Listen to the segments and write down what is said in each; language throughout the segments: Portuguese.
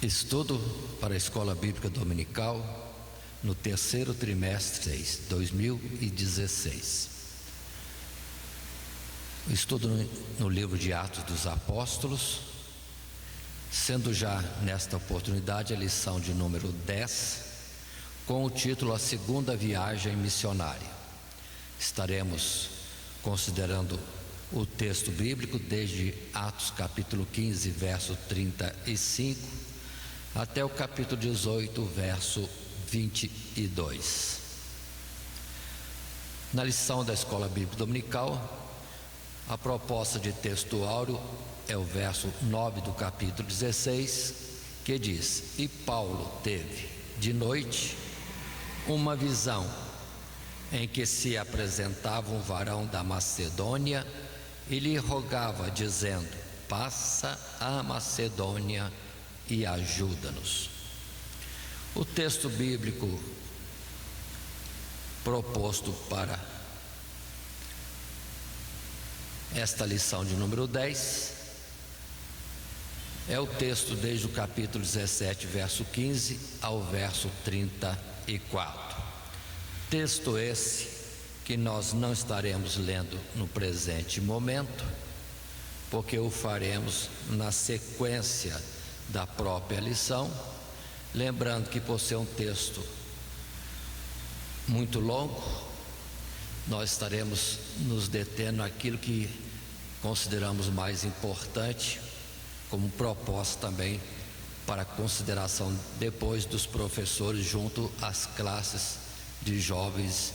Estudo para a Escola Bíblica Dominical no terceiro trimestre 2016. Estudo no livro de Atos dos Apóstolos, sendo já nesta oportunidade a lição de número 10, com o título A Segunda Viagem Missionária. Estaremos considerando o texto bíblico desde Atos capítulo 15, verso 35, até o capítulo 18, verso 22. Na lição da Escola Bíblica Dominical, a proposta de texto áureo é o verso 9 do capítulo 16, que diz: E Paulo teve de noite uma visão em que se apresentava um varão da Macedônia e lhe rogava, dizendo: Passa a Macedônia e ajuda-nos. O texto bíblico proposto para esta lição de número 10 é o texto desde o capítulo 17, verso 15 ao verso 34. Texto esse que nós não estaremos lendo no presente momento, porque o faremos na sequência da própria lição, lembrando que por ser um texto muito longo, nós estaremos nos detendo naquilo que consideramos mais importante, como proposta também para consideração depois dos professores junto às classes de jovens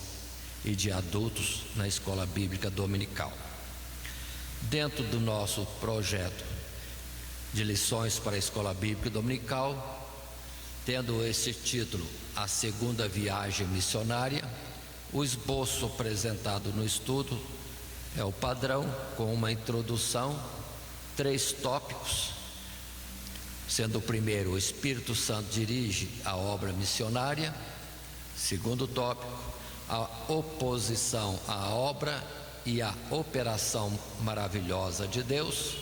e de adultos na Escola Bíblica Dominical. Dentro do nosso projeto de lições para a Escola Bíblica Dominical, tendo esse título, A Segunda Viagem Missionária, o esboço apresentado no estudo é o padrão, com uma introdução, 3 tópicos, sendo o primeiro: o Espírito Santo dirige a obra missionária. Segundo tópico, a oposição à obra e a operação maravilhosa de Deus.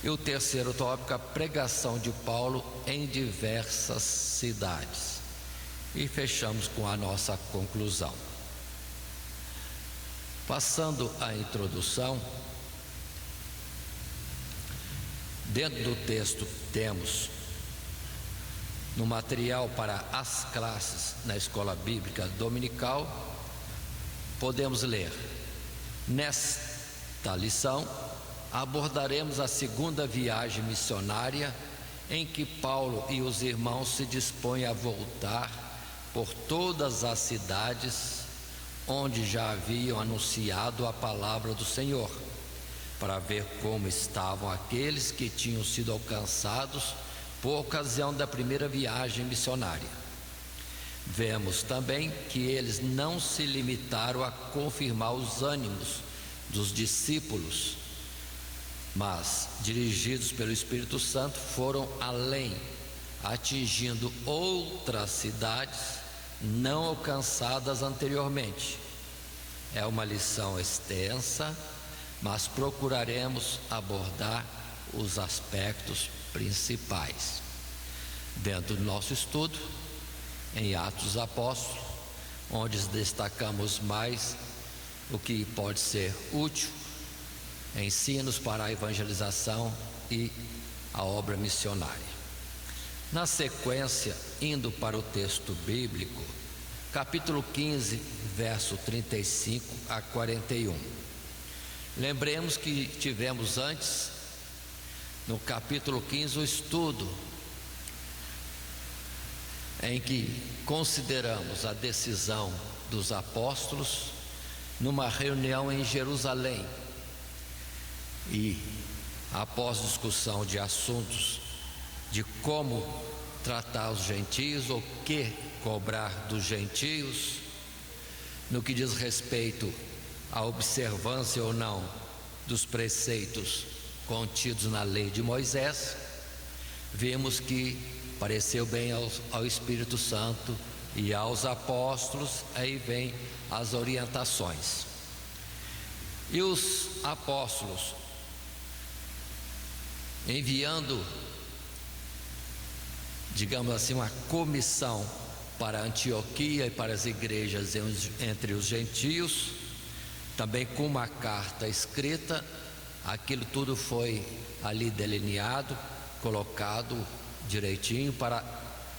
E o terceiro tópico, a pregação de Paulo em diversas cidades. E fechamos com a nossa conclusão. Passando à introdução, dentro do texto temos no material para as classes na Escola Bíblica Dominical, podemos ler: nesta lição abordaremos a segunda viagem missionária, em que Paulo e os irmãos se dispõem a voltar por todas as cidades onde já haviam anunciado a palavra do Senhor, para ver como estavam aqueles que tinham sido alcançados por ocasião da primeira viagem missionária. Vemos também que eles não se limitaram a confirmar os ânimos dos discípulos, mas, dirigidos pelo Espírito Santo, foram além, atingindo outras cidades não alcançadas anteriormente. É uma lição extensa, mas procuraremos abordar os aspectos principais. Dentro do nosso estudo, em Atos dos Apóstolos, onde destacamos mais o que pode ser útil, ensinos para a evangelização e a obra missionária. Na sequência, indo para o texto bíblico, capítulo 15, verso 35 a 41. Lembremos que tivemos antes, no capítulo 15, o estudo em que consideramos a decisão dos apóstolos numa reunião em Jerusalém. E após discussão de assuntos de como tratar os gentios, ou que cobrar dos gentios, no que diz respeito à observância ou não dos preceitos contidos na lei de Moisés, vimos que pareceu bem ao Espírito Santo e aos apóstolos, aí vem as orientações. E os apóstolos, enviando digamos assim, uma comissão para Antioquia e para as igrejas entre os gentios, também com uma carta escrita. Aquilo tudo foi ali delineado, colocado direitinho para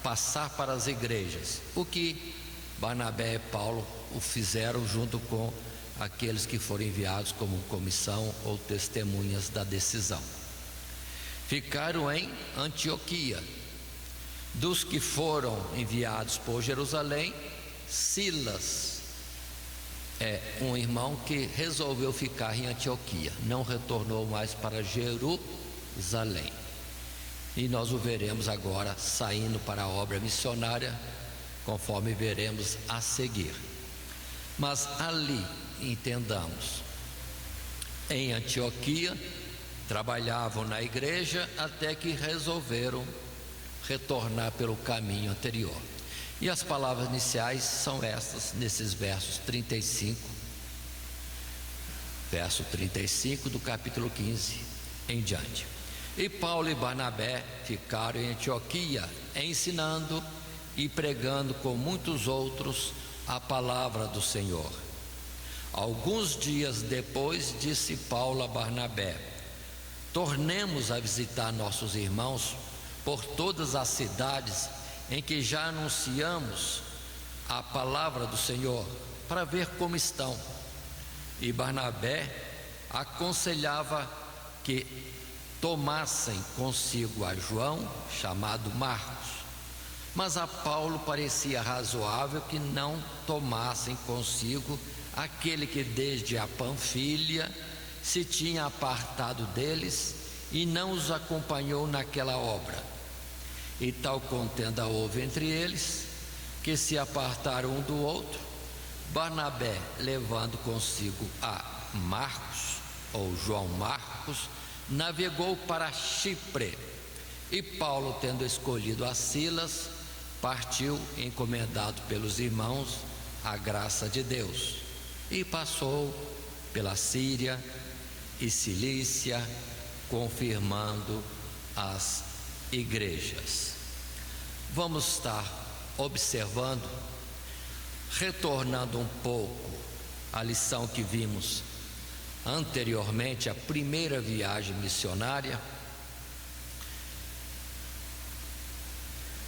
passar para as igrejas, o que Barnabé e Paulo o fizeram junto com aqueles que foram enviados como comissão ou testemunhas da decisão. Ficaram em Antioquia. Dos que foram enviados por Jerusalém, Silas é um irmão que resolveu ficar em Antioquia, não retornou mais para Jerusalém. E nós o veremos agora saindo para a obra missionária, conforme veremos a seguir. Mas ali, entendamos, em Antioquia, trabalhavam na igreja até que resolveram retornar pelo caminho anterior. E as palavras iniciais são estas, nesses versos 35, verso 35 do capítulo 15 em diante. E Paulo e Barnabé ficaram em Antioquia, ensinando e pregando com muitos outros a palavra do Senhor. Alguns dias depois, disse Paulo a Barnabé: tornemos a visitar nossos irmãos por todas as cidades em que já anunciamos a palavra do Senhor, para ver como estão. E Barnabé aconselhava que tomassem consigo a João, chamado Marcos, mas a Paulo parecia razoável que não tomassem consigo aquele que desde a Panfilha se tinha apartado deles e não os acompanhou naquela obra. E tal contenda houve entre eles, que se apartaram um do outro. Barnabé, levando consigo a Marcos, ou João Marcos, navegou para Chipre. E Paulo, tendo escolhido a Silas, partiu encomendado pelos irmãos à graça de Deus, e passou pela Síria e Cilícia, confirmando as igrejas. Vamos estar observando, retornando um pouco à lição que vimos anteriormente, a primeira viagem missionária,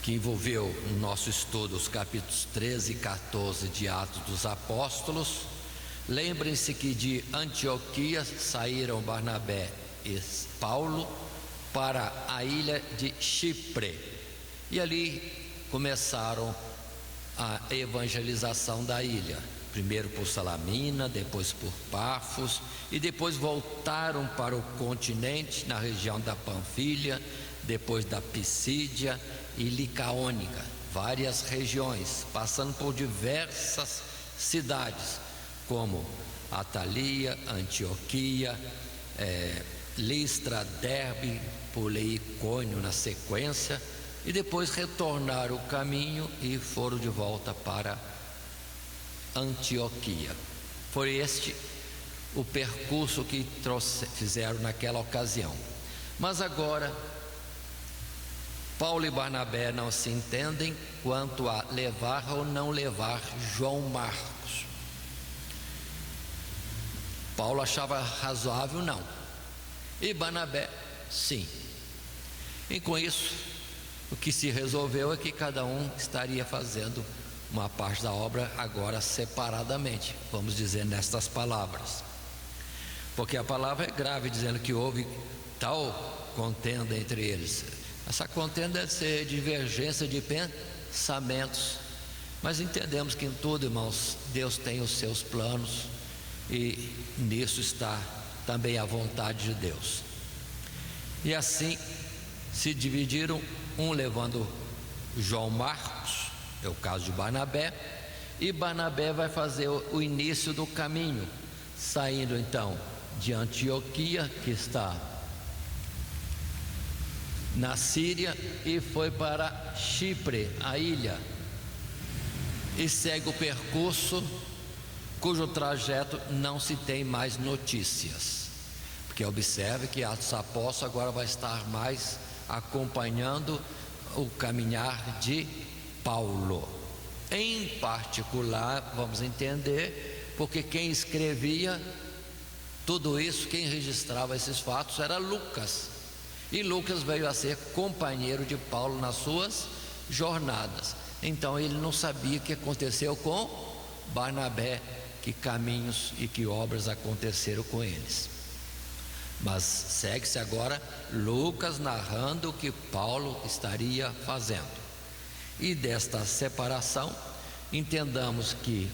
que envolveu no nosso estudo os capítulos 13 e 14 de Atos dos Apóstolos. Lembrem-se que de Antioquia saíram Barnabé e Paulo para a ilha de Chipre, e ali começaram a evangelização da ilha, primeiro por Salamina, depois por Pafos, e depois voltaram para o continente, na região da Panfilha, depois da Pisídia e Licaônica, várias regiões, passando por diversas cidades, como Atalia, Antioquia, Listra, Derbe, por Icônio na sequência, e depois retornaram o caminho e foram de volta para Antioquia. Foi este o percurso que fizeram naquela ocasião. Mas agora Paulo e Barnabé não se entendem quanto a levar ou não levar João Marcos. Paulo achava razoável não, e Barnabé sim. E com isso, o que se resolveu é que cada um estaria fazendo uma parte da obra agora separadamente, vamos dizer nestas palavras, porque a palavra é grave, dizendo que houve tal contenda entre eles. Essa contenda deve ser divergência de pensamentos, mas entendemos que em tudo, irmãos, Deus tem os seus planos, e nisso está também a vontade de Deus. E assim se dividiram, um levando João Marcos, é o caso de Barnabé, e Barnabé vai fazer o início do caminho, saindo então de Antioquia, que está na Síria, e foi para Chipre, a ilha, e segue o percurso cujo trajeto não se tem mais notícias, porque observe que Atos dos Apóstolos agora vai estar mais acompanhando o caminhar de Paulo. Em particular, vamos entender, porque quem escrevia tudo isso, quem registrava esses fatos era Lucas. E Lucas veio a ser companheiro de Paulo nas suas jornadas. Então ele não sabia o que aconteceu com Barnabé, que caminhos e que obras aconteceram com eles. Mas segue-se agora Lucas narrando o que Paulo estaria fazendo. E desta separação, entendamos que,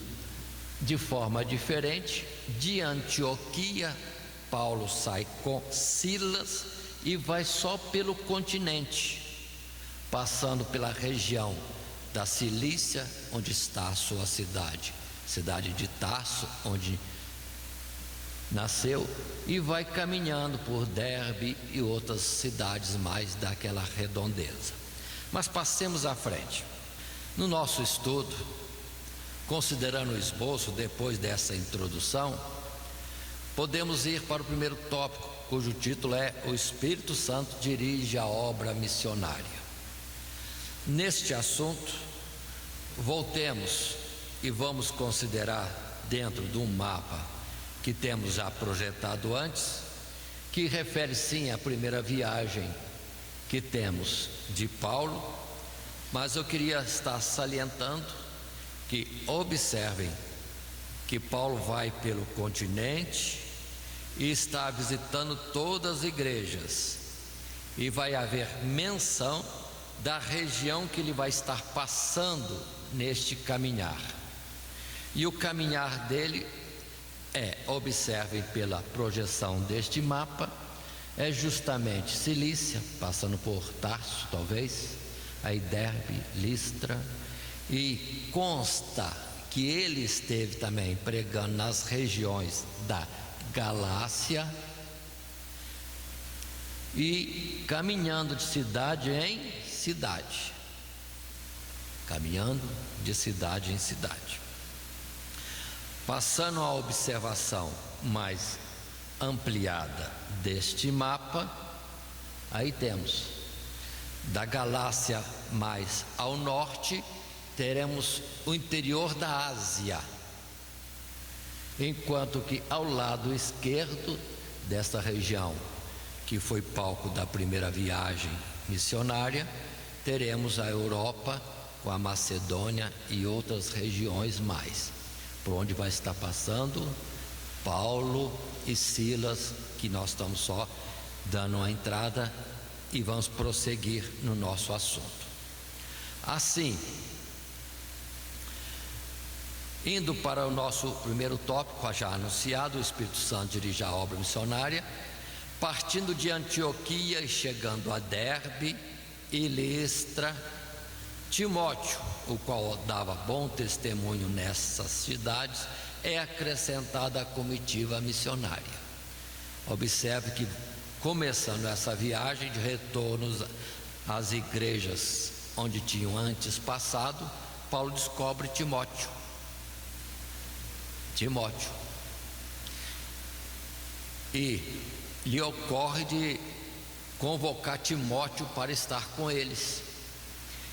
de forma diferente, de Antioquia, Paulo sai com Silas e vai só pelo continente, passando pela região da Cilícia, onde está a sua cidade de Tarso, onde nasceu, e vai caminhando por Derbe e outras cidades mais daquela redondeza. Mas passemos à frente. No nosso estudo, considerando o esboço depois dessa introdução, podemos ir para o primeiro tópico, cujo título é O Espírito Santo dirige a obra missionária. Neste assunto, voltemos e vamos considerar, dentro de um mapa que temos já projetado antes, que refere sim à primeira viagem que temos de Paulo, mas eu queria estar salientando que observem que Paulo vai pelo continente e está visitando todas as igrejas, e vai haver menção da região que ele vai estar passando neste caminhar. E o caminhar dele observem pela projeção deste mapa, é justamente Cilícia, passando por Tarso, talvez, aí Derbe, Listra, e consta que ele esteve também pregando nas regiões da Galácia e caminhando de cidade em cidade, caminhando de cidade em cidade. Passando à observação mais ampliada deste mapa, aí temos da Galácia mais ao norte, teremos o interior da Ásia, enquanto que ao lado esquerdo desta região, que foi palco da primeira viagem missionária, teremos a Europa com a Macedônia e outras regiões mais, por onde vai estar passando Paulo e Silas, que nós estamos só dando uma entrada e vamos prosseguir no nosso assunto. Assim, indo para o nosso primeiro tópico, já anunciado, o Espírito Santo dirige a obra missionária, partindo de Antioquia e chegando a Derbe e Listra, Timóteo, o qual dava bom testemunho nessas cidades, é acrescentado à comitiva missionária. Observe que, começando essa viagem de retorno às igrejas onde tinham antes passado, Paulo descobre Timóteo. E lhe ocorre de convocar Timóteo para estar com eles.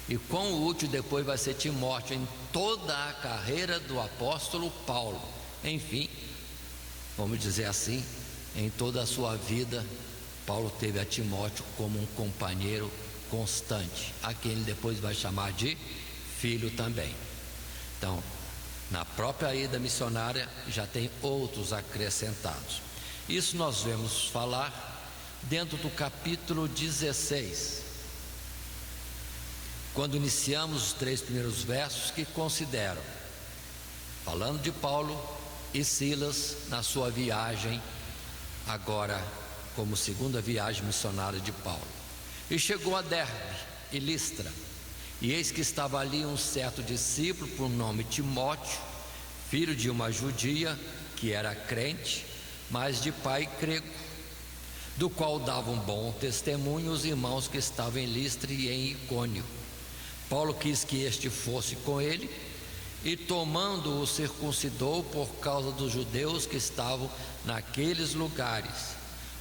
E quão útil depois vai ser Timóteo em toda a carreira do apóstolo Paulo. Enfim, vamos dizer assim, em toda a sua vida, Paulo teve a Timóteo como um companheiro constante, a quem ele depois vai chamar de filho também. Então, na própria ida missionária já tem outros acrescentados. Isso nós vamos falar dentro do capítulo 16, quando iniciamos os 3 primeiros versos que consideram, falando de Paulo e Silas na sua viagem, agora como segunda viagem missionária de Paulo. E chegou a Derbe e Listra, e eis que estava ali um certo discípulo por nome Timóteo, filho de uma judia que era crente, mas de pai grego, do qual davam bom testemunho os irmãos que estavam em Listra e em Icônio. Paulo quis que este fosse com ele, e tomando-o circuncidou por causa dos judeus que estavam naqueles lugares,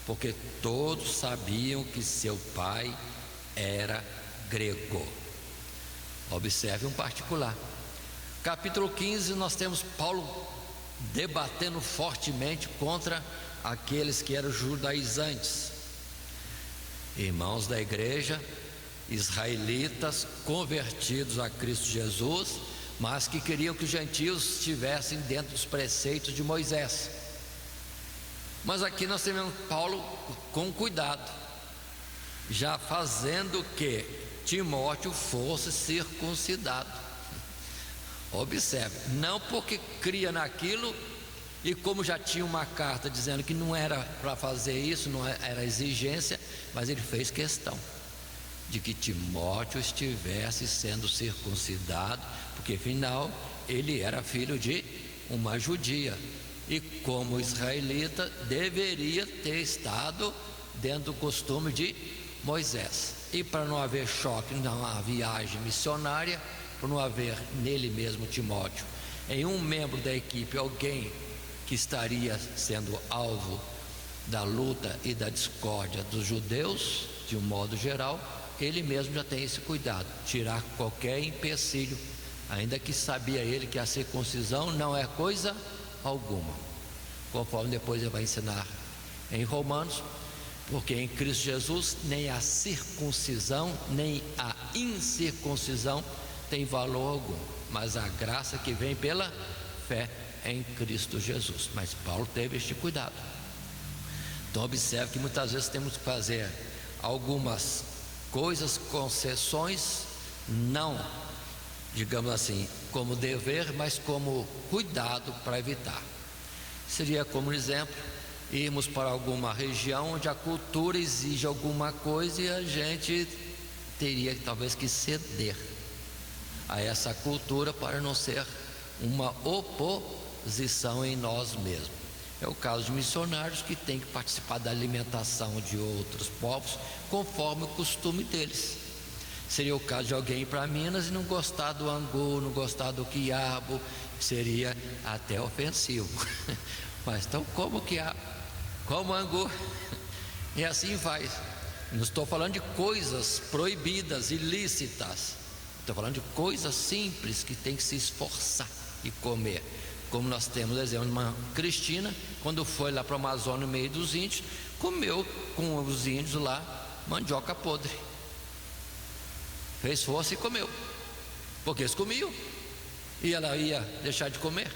porque todos sabiam que seu pai era grego. Observe um particular. Capítulo 15, nós temos Paulo debatendo fortemente contra aqueles que eram judaizantes, irmãos da igreja, israelitas convertidos a Cristo Jesus, mas que queriam que os gentios estivessem dentro dos preceitos de Moisés. Mas aqui nós temos Paulo com cuidado, já fazendo que Timóteo fosse circuncidado. Observe, não porque cria naquilo, e como já tinha uma carta dizendo que não era para fazer isso, não era exigência, mas ele fez questão de que Timóteo estivesse sendo circuncidado, porque afinal ele era filho de uma judia, e como israelita deveria ter estado dentro do costume de Moisés. E para não haver choque na viagem missionária, para não haver nele mesmo, Timóteo, em um membro da equipe, alguém que estaria sendo alvo da luta e da discórdia dos judeus, de um modo geral, ele mesmo já tem esse cuidado, tirar qualquer empecilho, ainda que sabia ele que a circuncisão não é coisa alguma, conforme depois ele vai ensinar em Romanos, porque em Cristo Jesus nem a circuncisão nem a incircuncisão tem valor algum, mas a graça que vem pela fé em Cristo Jesus. Mas Paulo teve este cuidado. Então observe que muitas vezes temos que fazer algumas coisas, concessões, não, digamos assim, como dever, mas como cuidado para evitar. Seria como exemplo, irmos para alguma região onde a cultura exige alguma coisa e a gente teria talvez que ceder a essa cultura para não ser uma oposição em nós mesmos. É o caso de missionários que têm que participar da alimentação de outros povos conforme o costume deles. Seria o caso de alguém ir para Minas e não gostar do angu, não gostar do quiabo, seria até ofensivo. Mas então como quiabo, como angu, e assim vai. Não estou falando de coisas proibidas, ilícitas, estou falando de coisas simples que tem que se esforçar e comer. Como nós temos exemplo de uma Cristina, quando foi lá para o Amazonas, no meio dos índios, comeu com os índios lá mandioca podre, fez força e comeu, porque eles comiam e ela ia deixar de comer.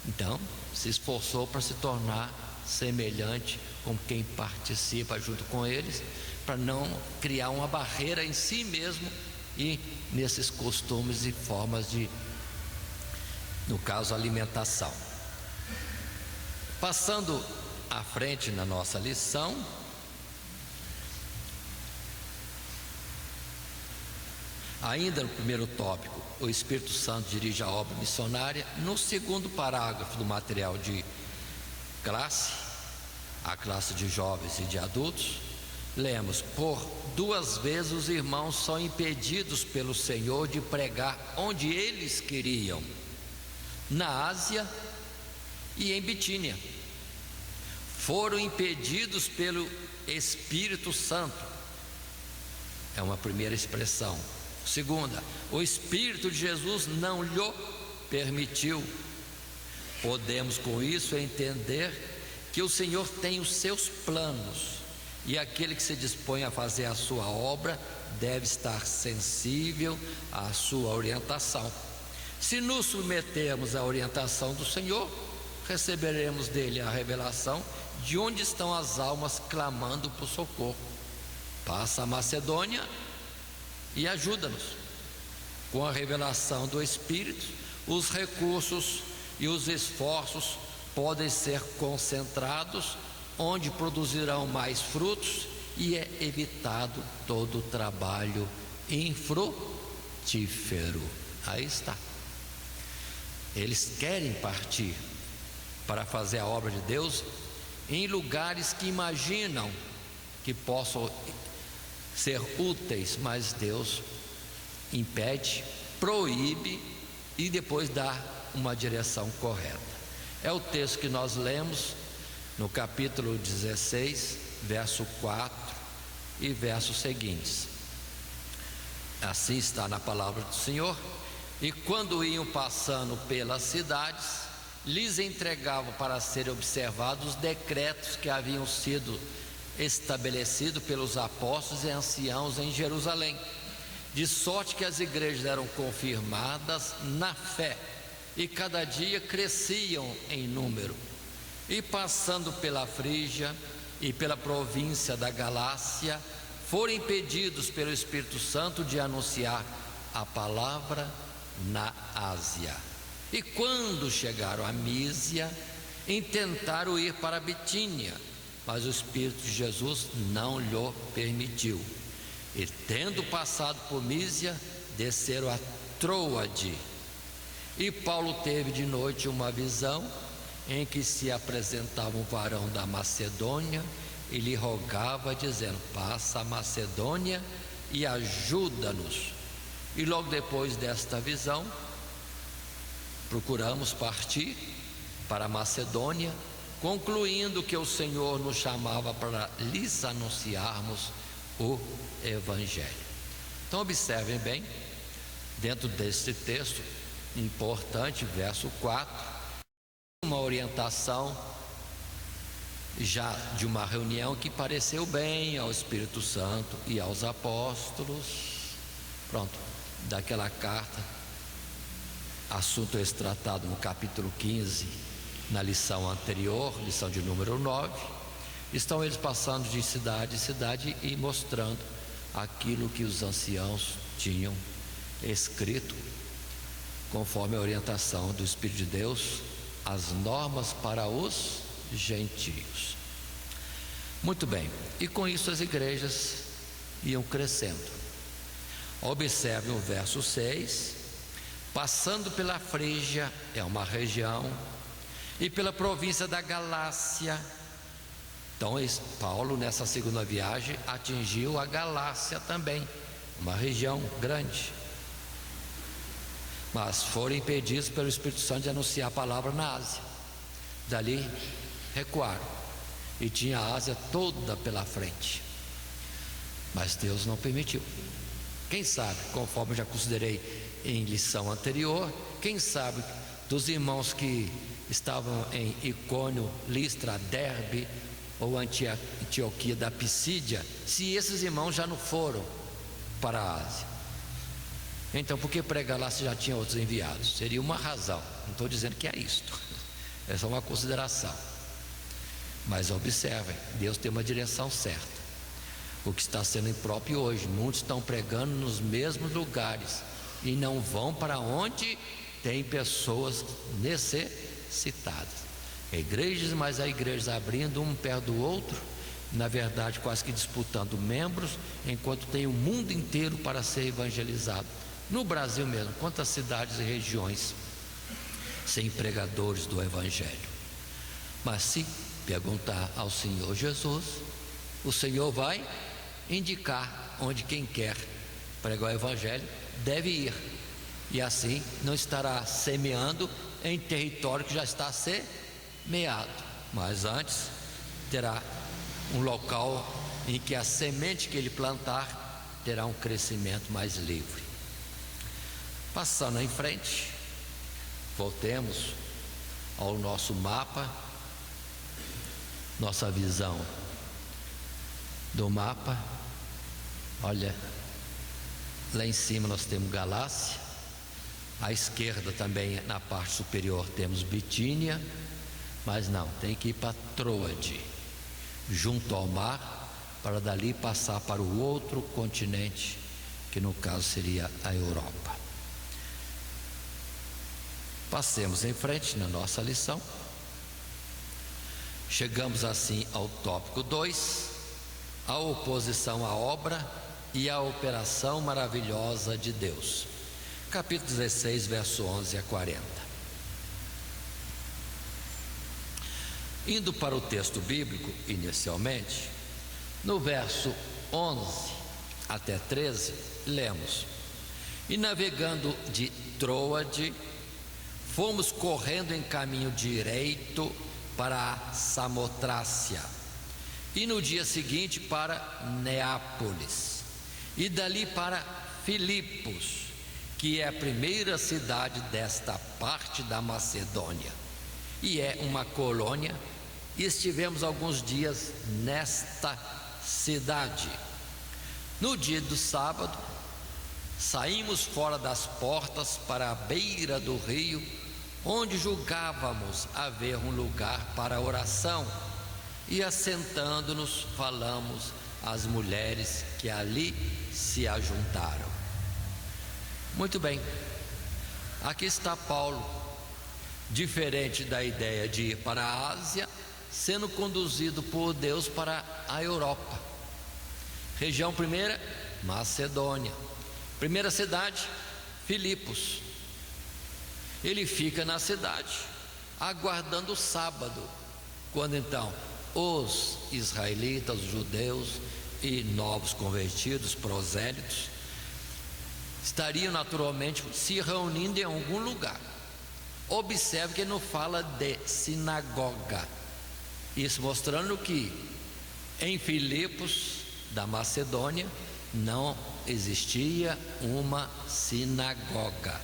Então se esforçou para se tornar semelhante com quem participa junto com eles, para não criar uma barreira em si mesmo e nesses costumes e formas de, no caso, alimentação. Passando à frente na nossa lição, ainda no primeiro tópico, o Espírito Santo dirige a obra missionária. No segundo parágrafo do material de classe, a classe de jovens e de adultos, lemos: por 2 vezes os irmãos são impedidos pelo Senhor de pregar onde eles queriam, na Ásia e em Bitínia. Foram impedidos pelo Espírito Santo. É uma primeira expressão. Segunda, o Espírito de Jesus não lhe permitiu. Podemos com isso entender que o Senhor tem os seus planos, e aquele que se dispõe a fazer a sua obra deve estar sensível à sua orientação. Se nos submetermos à orientação do Senhor, receberemos dele a revelação de onde estão as almas clamando por socorro. Passa a Macedônia e ajuda-nos. Com a revelação do Espírito, os recursos e os esforços podem ser concentrados onde produzirão mais frutos, e é evitado todo o trabalho infrutífero. Aí está. Eles querem partir para fazer a obra de Deus em lugares que imaginam que possam ser úteis, mas Deus impede, proíbe e depois dá uma direção correta. É o texto que nós lemos no capítulo 16, verso 4 e versos seguintes. Assim está na palavra do Senhor. E quando iam passando pelas cidades, lhes entregavam para serem observados os decretos que haviam sido estabelecidos pelos apóstolos e anciãos em Jerusalém, de sorte que as igrejas eram confirmadas na fé e cada dia cresciam em número. E passando pela Frígia e pela província da Galácia, foram impedidos pelo Espírito Santo de anunciar a palavra na Ásia. E quando chegaram a Mísia, intentaram ir para Bitínia, mas o Espírito de Jesus não lhe permitiu. E tendo passado por Mísia, desceram a Troade. E Paulo teve de noite uma visão em que se apresentava um varão da Macedônia e lhe rogava, dizendo: passa a Macedônia e ajuda-nos. E logo depois desta visão, procuramos partir para a Macedônia, concluindo que o Senhor nos chamava para lhes anunciarmos o Evangelho. Então observem bem, dentro deste texto importante, verso 4, uma orientação já de uma reunião que pareceu bem ao Espírito Santo e aos apóstolos. Pronto, daquela carta, assunto esse tratado no capítulo 15, na lição anterior, lição de número 9. Estão eles passando de cidade em cidade e mostrando aquilo que os anciãos tinham escrito, conforme a orientação do Espírito de Deus, as normas para os gentios. Muito bem, e com isso as igrejas iam crescendo. Observe o verso 6: passando pela Frígia, é uma região, e pela província da Galácia. Então Paulo, nessa segunda viagem, atingiu a Galácia também, uma região grande. Mas foram impedidos pelo Espírito Santo de anunciar a palavra na Ásia. Dali recuaram, e tinha a Ásia toda pela frente, mas Deus não permitiu. Quem sabe, conforme eu já considerei em lição anterior, quem sabe dos irmãos que estavam em Icônio, Listra, Derbe ou Antioquia da Pisídia, se esses irmãos já não foram para a Ásia. Então por que pregar lá se já tinha outros enviados? Seria uma razão, não estou dizendo que é isto, é só uma consideração. Mas observem, Deus tem uma direção certa. O que está sendo impróprio hoje, muitos estão pregando nos mesmos lugares e não vão para onde tem pessoas necessitadas. Igrejas, mas há igrejas abrindo um perto do outro, na verdade quase que disputando membros, enquanto tem o mundo inteiro para ser evangelizado. No Brasil mesmo, quantas cidades e regiões sem pregadores do Evangelho? Mas se perguntar ao Senhor Jesus, o Senhor vai indicar onde quem quer pregar o Evangelho deve ir, e assim não estará semeando em território que já está semeado, mas antes terá um local em que a semente que ele plantar terá um crescimento mais livre. Passando em frente, voltemos ao nosso mapa, nossa visão do mapa. Olha, lá em cima nós temos Galácia, à esquerda também na parte superior temos Bitínia, mas não, tem que ir para Troade, junto ao mar, para dali passar para o outro continente, que no caso seria a Europa. Passemos em frente na nossa lição. Chegamos assim ao tópico 2, a oposição à obra e a operação maravilhosa de Deus. Capítulo 16, verso 11 a 40. Indo para o texto bíblico, inicialmente, no verso 11 até 13, lemos: e navegando de Troade, fomos correndo em caminho direito para a Samotrácia, e no dia seguinte para Neápolis, e dali para Filipos, que é a primeira cidade desta parte da Macedônia, e é uma colônia, e estivemos alguns dias nesta cidade. No dia do sábado, saímos fora das portas para a beira do rio, onde julgávamos haver um lugar para oração, e assentando-nos falamos às mulheres que ali se ajuntaram. Muito bem, aqui está Paulo, diferente da ideia de ir para a Ásia, sendo conduzido por Deus para a Europa. Região primeira, Macedônia. Primeira cidade, Filipos. Ele fica na cidade, aguardando o sábado, quando então os israelitas, os judeus e novos convertidos, prosélitos, estariam naturalmente se reunindo em algum lugar. Observe que ele não fala de sinagoga, isso mostrando que em Filipos da Macedônia não existia uma sinagoga.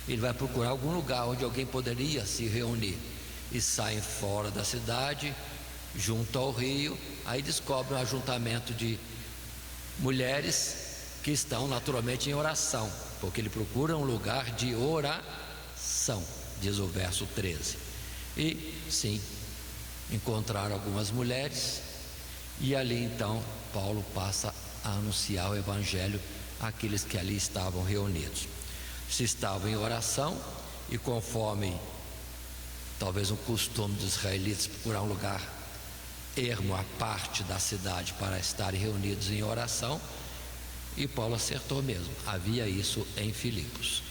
Ele vai procurar algum lugar onde alguém poderia se reunir, e saem fora da cidade, junto ao rio. Aí descobre um ajuntamento de mulheres que estão naturalmente em oração, porque ele procura um lugar de oração, diz o verso 13. E sim, encontraram algumas mulheres, e ali então Paulo passa a anunciar o evangelho àqueles que ali estavam reunidos. Se estavam em oração, e conforme talvez um costume dos israelitas, procurar um lugar ermo à parte da cidade para estarem reunidos em oração, e Paulo acertou mesmo, havia isso em Filipos.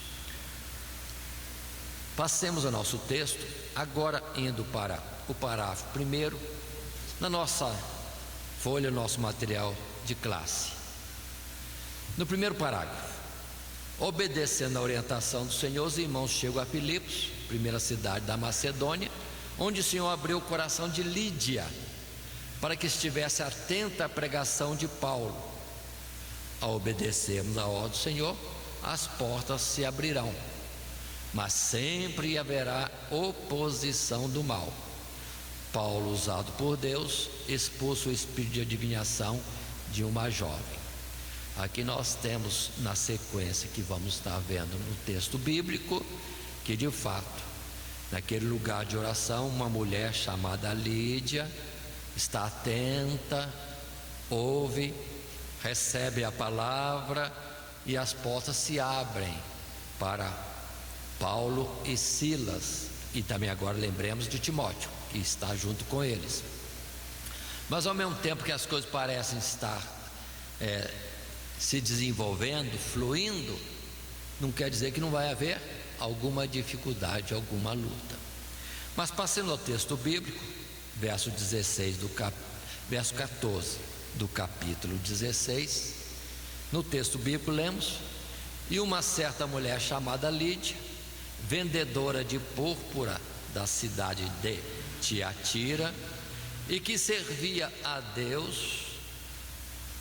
Passemos ao nosso texto, agora indo para o parágrafo primeiro, na nossa folha, nosso material de classe. No primeiro parágrafo: obedecendo a orientação do Senhor, os irmãos chegam a Filipos, primeira cidade da Macedônia, onde o Senhor abriu o coração de Lídia, para que estivesse atenta à pregação de Paulo. Ao obedecermos a ordem do Senhor, as portas se abrirão, mas sempre haverá oposição do mal. Paulo, usado por Deus, expulsa o espírito de adivinhação de uma jovem. Aqui nós temos, na sequência que vamos estar vendo no texto bíblico, que de fato, naquele lugar de oração, uma mulher chamada Lídia está atenta, ouve, recebe a palavra, e as portas se abrem para Paulo e Silas, e também agora lembremos de Timóteo, que está junto com eles. Mas ao mesmo tempo que as coisas parecem estar se desenvolvendo, fluindo, não quer dizer que não vai haver alguma dificuldade, alguma luta. Mas passando ao texto bíblico, verso 14 do capítulo 16, no texto bíblico lemos: e uma certa mulher chamada Lídia, vendedora de púrpura da cidade de Tiatira, e que servia a Deus,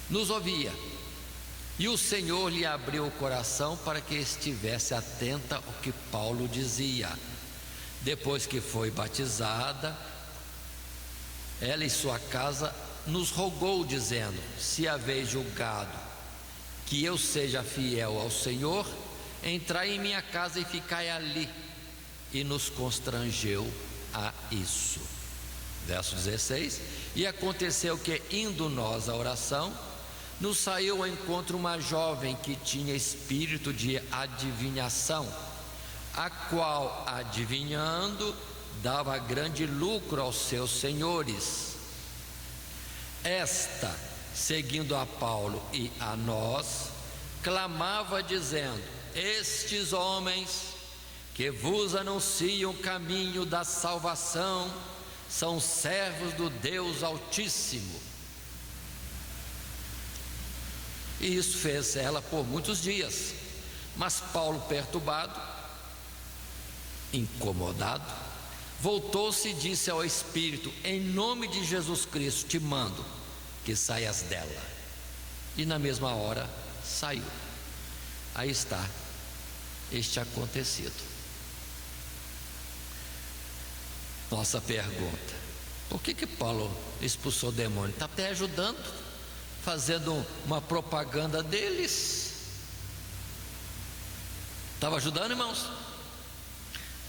nos ouvia, e o Senhor lhe abriu o coração para que estivesse atenta ao que Paulo dizia. Depois que foi batizada, ela e sua casa nos rogou, dizendo: se haveis julgado que eu seja fiel ao Senhor, entrai em minha casa e ficai ali. E nos constrangeu a isso. Verso 16: e aconteceu que, indo nós à oração, nos saiu ao encontro uma jovem que tinha espírito de adivinhação, a qual, adivinhando, dava grande lucro aos seus senhores. Esta, seguindo a Paulo e a nós, clamava dizendo: estes homens que vos anunciam o caminho da salvação são servos do Deus Altíssimo. E isso fez ela por muitos dias. Mas Paulo, perturbado, incomodado, voltou-se e disse ao Espírito: em nome de Jesus Cristo te mando que saias dela. E na mesma hora saiu. Aí está este acontecido. Nossa pergunta: por que Paulo expulsou o demônio? Está até ajudando, fazendo uma propaganda deles. Estava ajudando, irmãos?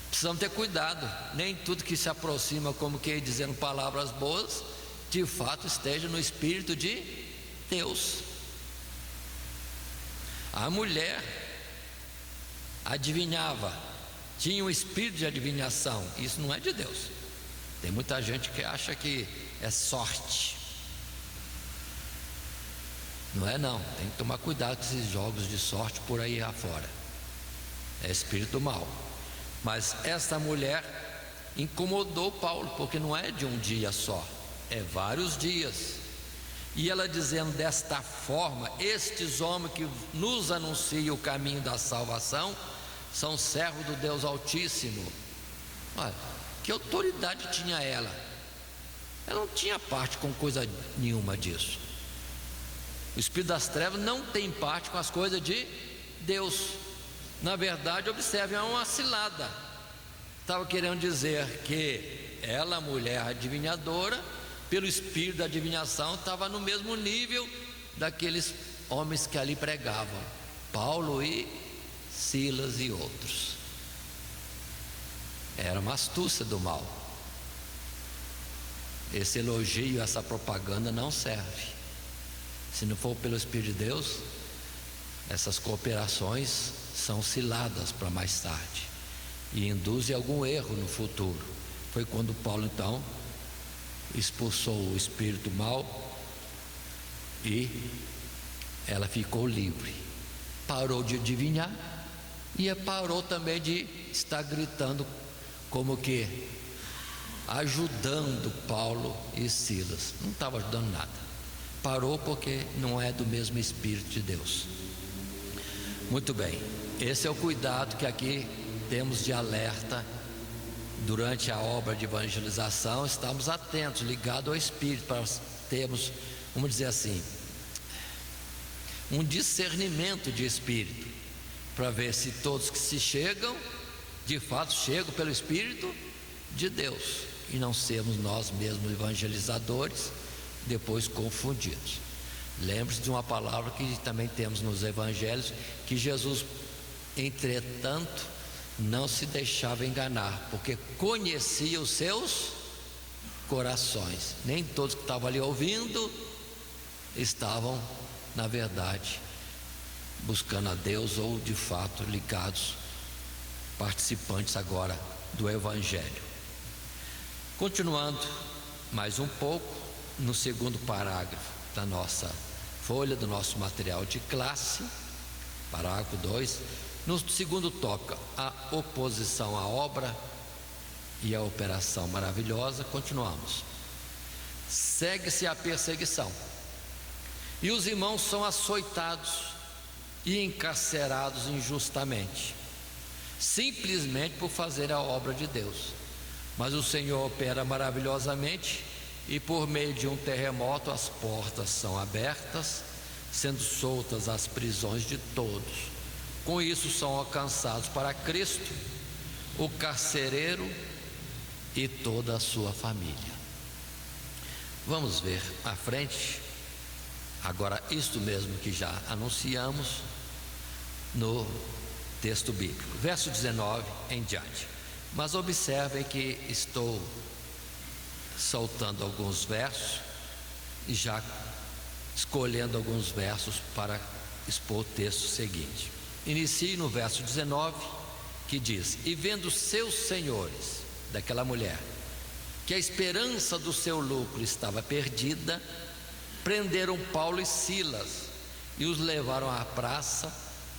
Precisamos ter cuidado. Nem tudo que se aproxima, como que dizendo palavras boas, de fato esteja no Espírito de Deus. A mulher adivinhava, tinha um espírito de adivinhação. Isso não é de Deus. Tem muita gente que acha que é sorte. Não é não. Tem que tomar cuidado com esses jogos de sorte por aí afora. É espírito do mal. Mas essa mulher incomodou Paulo, porque não é de um dia só, é vários dias. E ela dizendo desta forma: estes homens que nos anunciam o caminho da salvação são servos do Deus Altíssimo. Olha, que autoridade tinha ela? Ela não tinha parte com coisa nenhuma disso. O espírito das trevas não tem parte com as coisas de Deus. Na verdade, observe, é uma cilada. Estava querendo dizer que ela, mulher adivinhadora, pelo espírito da adivinhação, estava no mesmo nível daqueles homens que ali pregavam, Paulo e Silas e outros. Era uma astúcia do mal. Esse elogio, essa propaganda não serve. Se não for pelo Espírito de Deus, essas cooperações são ciladas para mais tarde e induzem algum erro no futuro. Foi quando Paulo então expulsou o espírito mal e ela ficou livre, parou de adivinhar e parou também de estar gritando, como que ajudando Paulo e Silas. Não estava ajudando nada, parou porque não é do mesmo Espírito de Deus. Muito bem, esse é o cuidado que aqui temos de alerta. Durante a obra de evangelização, estamos atentos, ligados ao Espírito, para termos, vamos dizer assim, um discernimento de Espírito, para ver se todos que se chegam, de fato chegam pelo Espírito de Deus, e não sermos nós mesmos evangelizadores, depois confundidos. Lembre-se de uma palavra que também temos nos evangelhos, que Jesus, entretanto, não se deixava enganar, porque conhecia os seus corações. Nem todos que estavam ali ouvindo estavam, na verdade, buscando a Deus, ou de fato ligados, participantes agora do Evangelho. Continuando mais um pouco, no segundo parágrafo da nossa folha, do nosso material de classe, parágrafo 2, no segundo tópico, a oposição à obra e a operação maravilhosa, continuamos. Segue-se a perseguição, e os irmãos são açoitados e encarcerados injustamente, simplesmente por fazer a obra de Deus. Mas o Senhor opera maravilhosamente, e por meio de um terremoto as portas são abertas, sendo soltas as prisões de todos. Com isso são alcançados para Cristo o carcereiro e toda a sua família. Vamos ver à frente agora isto mesmo que já anunciamos no texto bíblico, verso 19 em diante. Mas observem que estou soltando alguns versos e já escolhendo alguns versos para expor o texto seguinte. Inicie no verso 19, que diz: e vendo seus senhores, daquela mulher, que a esperança do seu lucro estava perdida, prenderam Paulo e Silas e os levaram à praça,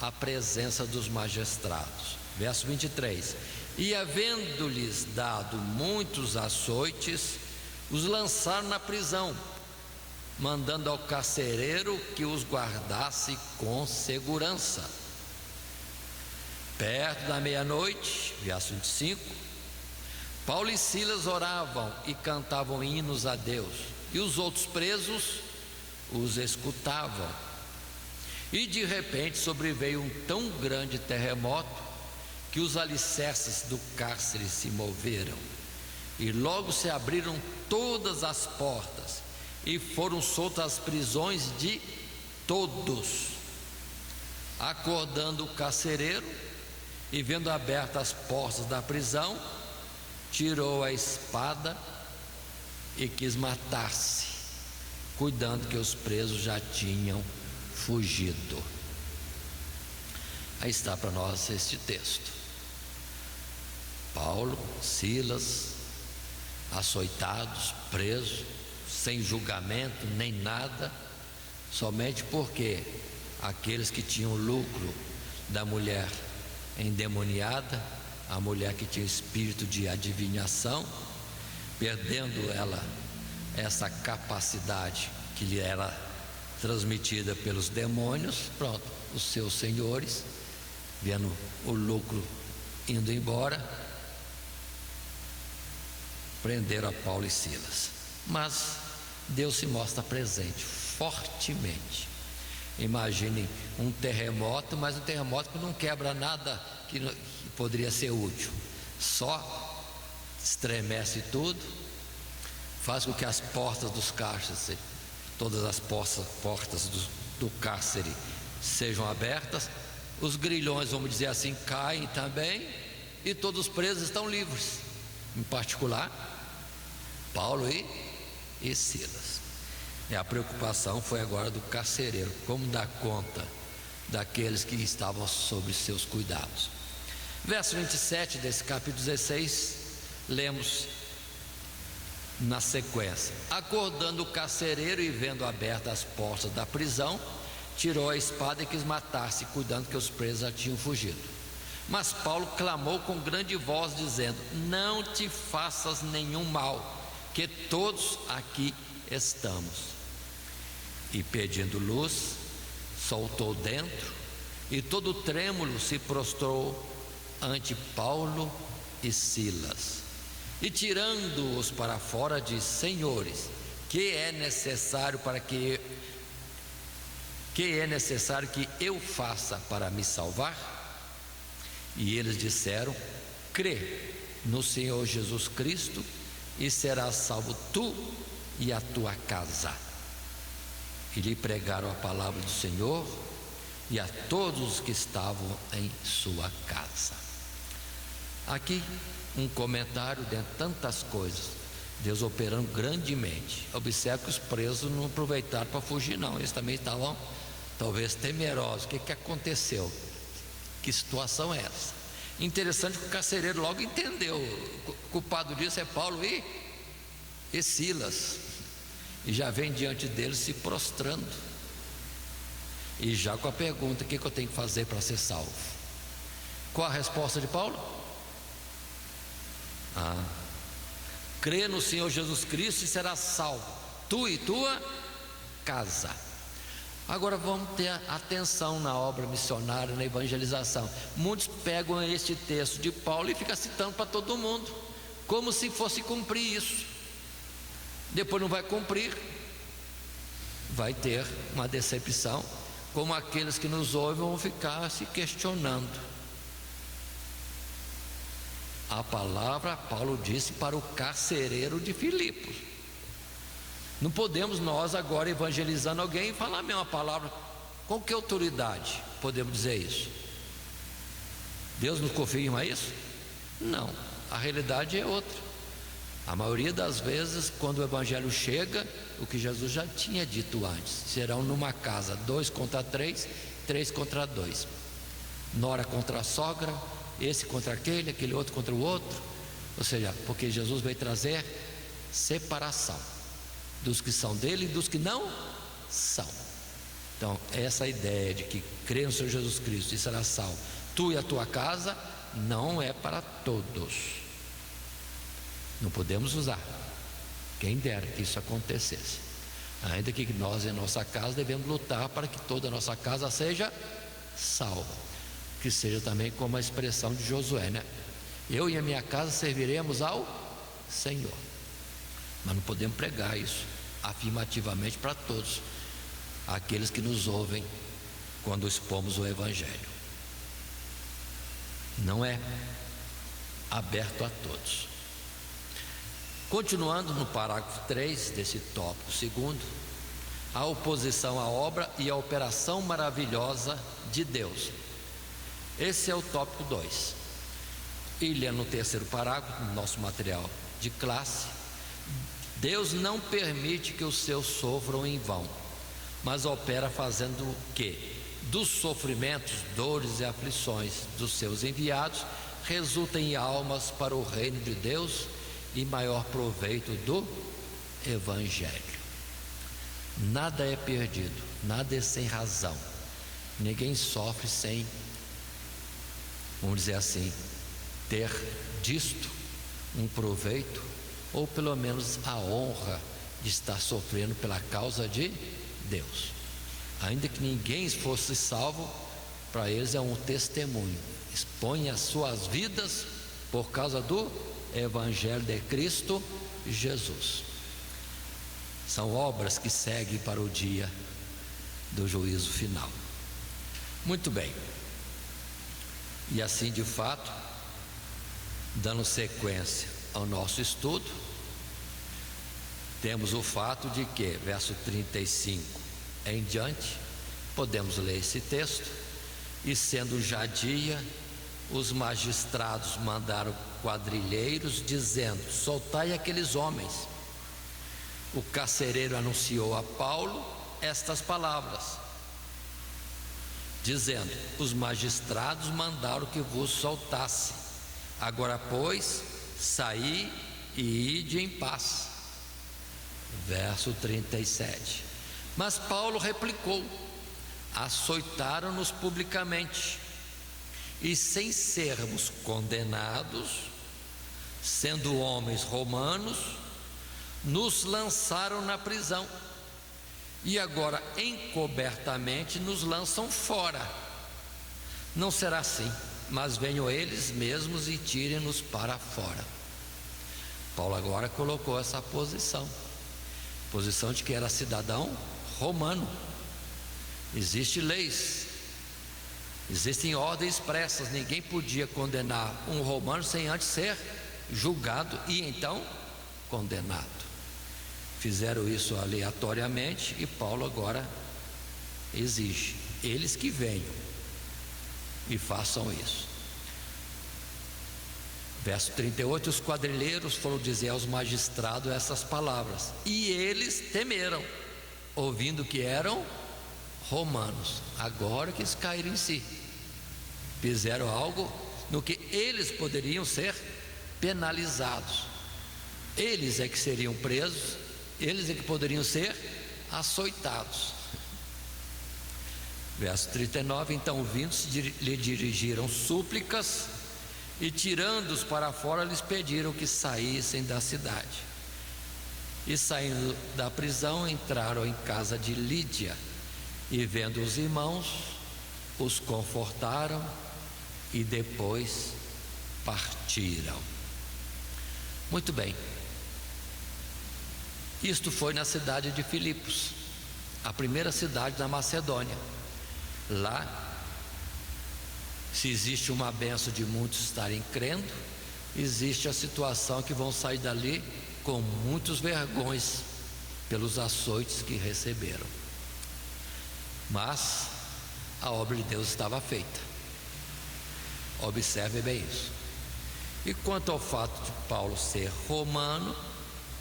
à presença dos magistrados. Verso 23: e havendo-lhes dado muitos açoites, os lançaram na prisão, mandando ao carcereiro que os guardasse com segurança. Perto da meia-noite, verso 25, Paulo e Silas oravam e cantavam hinos a Deus, e os outros presos os escutavam. E de repente sobreveio um tão grande terremoto que os alicerces do cárcere se moveram, e logo se abriram todas as portas, e foram soltas as prisões de todos. Acordando o carcereiro, e vendo abertas as portas da prisão, tirou a espada e quis matar-se, cuidando que os presos já tinham fugido. Aí está para nós este texto. Paulo, Silas, açoitados, presos, sem julgamento nem nada, somente porque aqueles que tinham lucro da mulher endemoniada, a mulher que tinha espírito de adivinhação, perdendo ela essa capacidade que lhe era transmitida pelos demônios, pronto, os seus senhores, vendo o lucro indo embora, prenderam a Paulo e Silas. Mas Deus se mostra presente fortemente. Imagine um terremoto, mas um terremoto que não quebra nada que poderia ser útil, só estremece tudo, faz com que as portas dos cárceres, todas as portas do cárcere sejam abertas, os grilhões, vamos dizer assim, caem também, e todos os presos estão livres, em particular Paulo e Silas. E a preocupação foi agora do carcereiro, como dar conta daqueles que estavam sob seus cuidados. Verso 27 desse capítulo 16, lemos na sequência: acordando o carcereiro e vendo abertas as portas da prisão, tirou a espada e quis matar-se, cuidando que os presos já tinham fugido. Mas Paulo clamou com grande voz, dizendo: não te faças nenhum mal, que todos aqui estamos. E pedindo luz, soltou dentro, e todo trêmulo se prostrou ante Paulo e Silas. E tirando-os para fora, disse: senhores, que é necessário que eu faça para me salvar? E eles disseram: crê no Senhor Jesus Cristo, e serás salvo tu e a tua casa. E lhe pregaram a palavra do Senhor e a todos os que estavam em sua casa. Aqui um comentário dentre tantas coisas, Deus operando grandemente. Observe que os presos não aproveitaram para fugir, não, eles também estavam talvez temerosos. O que aconteceu? Que situação é essa? Interessante que o carcereiro logo entendeu, o culpado disso é Paulo e Silas, e já vem diante deles se prostrando, e já com a pergunta: o que eu tenho que fazer para ser salvo? Qual a resposta de Paulo? Crê no Senhor Jesus Cristo e será salvo, tu e tua casa. Agora vamos ter atenção na obra missionária, na evangelização. Muitos pegam este texto de Paulo e ficam citando para todo mundo, como se fosse cumprir isso. Depois não vai cumprir, vai ter uma decepção, como aqueles que nos ouvem vão ficar se questionando. A palavra, Paulo disse para o carcereiro de Filipos. Não podemos nós agora, evangelizando alguém, falar a mesma palavra. Com que autoridade podemos dizer isso? Deus nos confirma isso? Não, a realidade é outra. A maioria das vezes, quando o evangelho chega, o que Jesus já tinha dito antes: serão numa casa 2 contra 3, 3 contra 2, nora contra a sogra, esse contra aquele outro contra o outro. Ou seja, porque Jesus veio trazer separação dos que são dele e dos que não são. Então, essa ideia de que crê no Senhor Jesus Cristo e será salvo, tu e a tua casa, não é para todos. Não podemos usar. Quem dera que isso acontecesse. Ainda que nós em nossa casa devemos lutar para que toda a nossa casa seja salva, que seja também como a expressão de Josué, né? Eu e a minha casa serviremos ao Senhor. Mas não podemos pregar isso afirmativamente para todos aqueles que nos ouvem quando expomos o Evangelho. Não é aberto a todos. Continuando no parágrafo 3 desse tópico segundo, a oposição à obra e a operação maravilhosa de Deus. Esse é o tópico 2. E no terceiro parágrafo, no nosso material de classe, Deus não permite que os seus sofram em vão, mas opera fazendo o quê? Dos sofrimentos, dores e aflições dos seus enviados, resultem em almas para o reino de Deus e maior proveito do Evangelho. Nada é perdido, nada é sem razão. Ninguém sofre sem, vamos dizer assim, ter disto um proveito, ou pelo menos a honra de estar sofrendo pela causa de Deus. Ainda que ninguém fosse salvo, para eles é um testemunho. Expõe as suas vidas por causa do Evangelho de Cristo Jesus. São obras que seguem para o dia do juízo final. Muito bem. E assim, de fato, dando sequência ao nosso estudo, temos o fato de que, verso 35 em diante, podemos ler esse texto: e sendo já dia, os magistrados mandaram quadrilheiros, dizendo: soltai aqueles homens. O carcereiro anunciou a Paulo estas palavras, dizendo: os magistrados mandaram que vos soltasse. Agora, pois, saí e ide em paz. Verso 37. Mas Paulo replicou: açoitaram-nos publicamente, e sem sermos condenados, sendo homens romanos, nos lançaram na prisão, e agora encobertamente nos lançam fora. Não será assim, mas venham eles mesmos e tirem-nos para fora. Paulo agora colocou essa posição de que era cidadão romano. Existem leis, existem ordens expressas. Ninguém podia condenar um romano sem antes ser julgado e então condenado. Fizeram isso aleatoriamente, e Paulo agora exige eles que venham e façam isso. Verso 38: os quadrilheiros foram dizer aos magistrados essas palavras, e eles temeram, ouvindo que eram romanos. Agora que eles caíram em si, fizeram algo no que eles poderiam ser penalizados. Eles é que seriam presos, eles é que poderiam ser açoitados. Verso 39: então vindos lhe dirigiram súplicas, e tirando-os para fora lhes pediram que saíssem da cidade. E saindo da prisão, entraram em casa de Lídia, e vendo os irmãos, os confortaram e depois partiram. Muito bem. Isto foi na cidade de Filipos, a primeira cidade da Macedônia. Lá, se existe uma bênção de muitos estarem crendo, existe a situação que vão sair dali com muitos vergões pelos açoites que receberam. Mas a obra de Deus estava feita. Observe bem isso. E quanto ao fato de Paulo ser romano,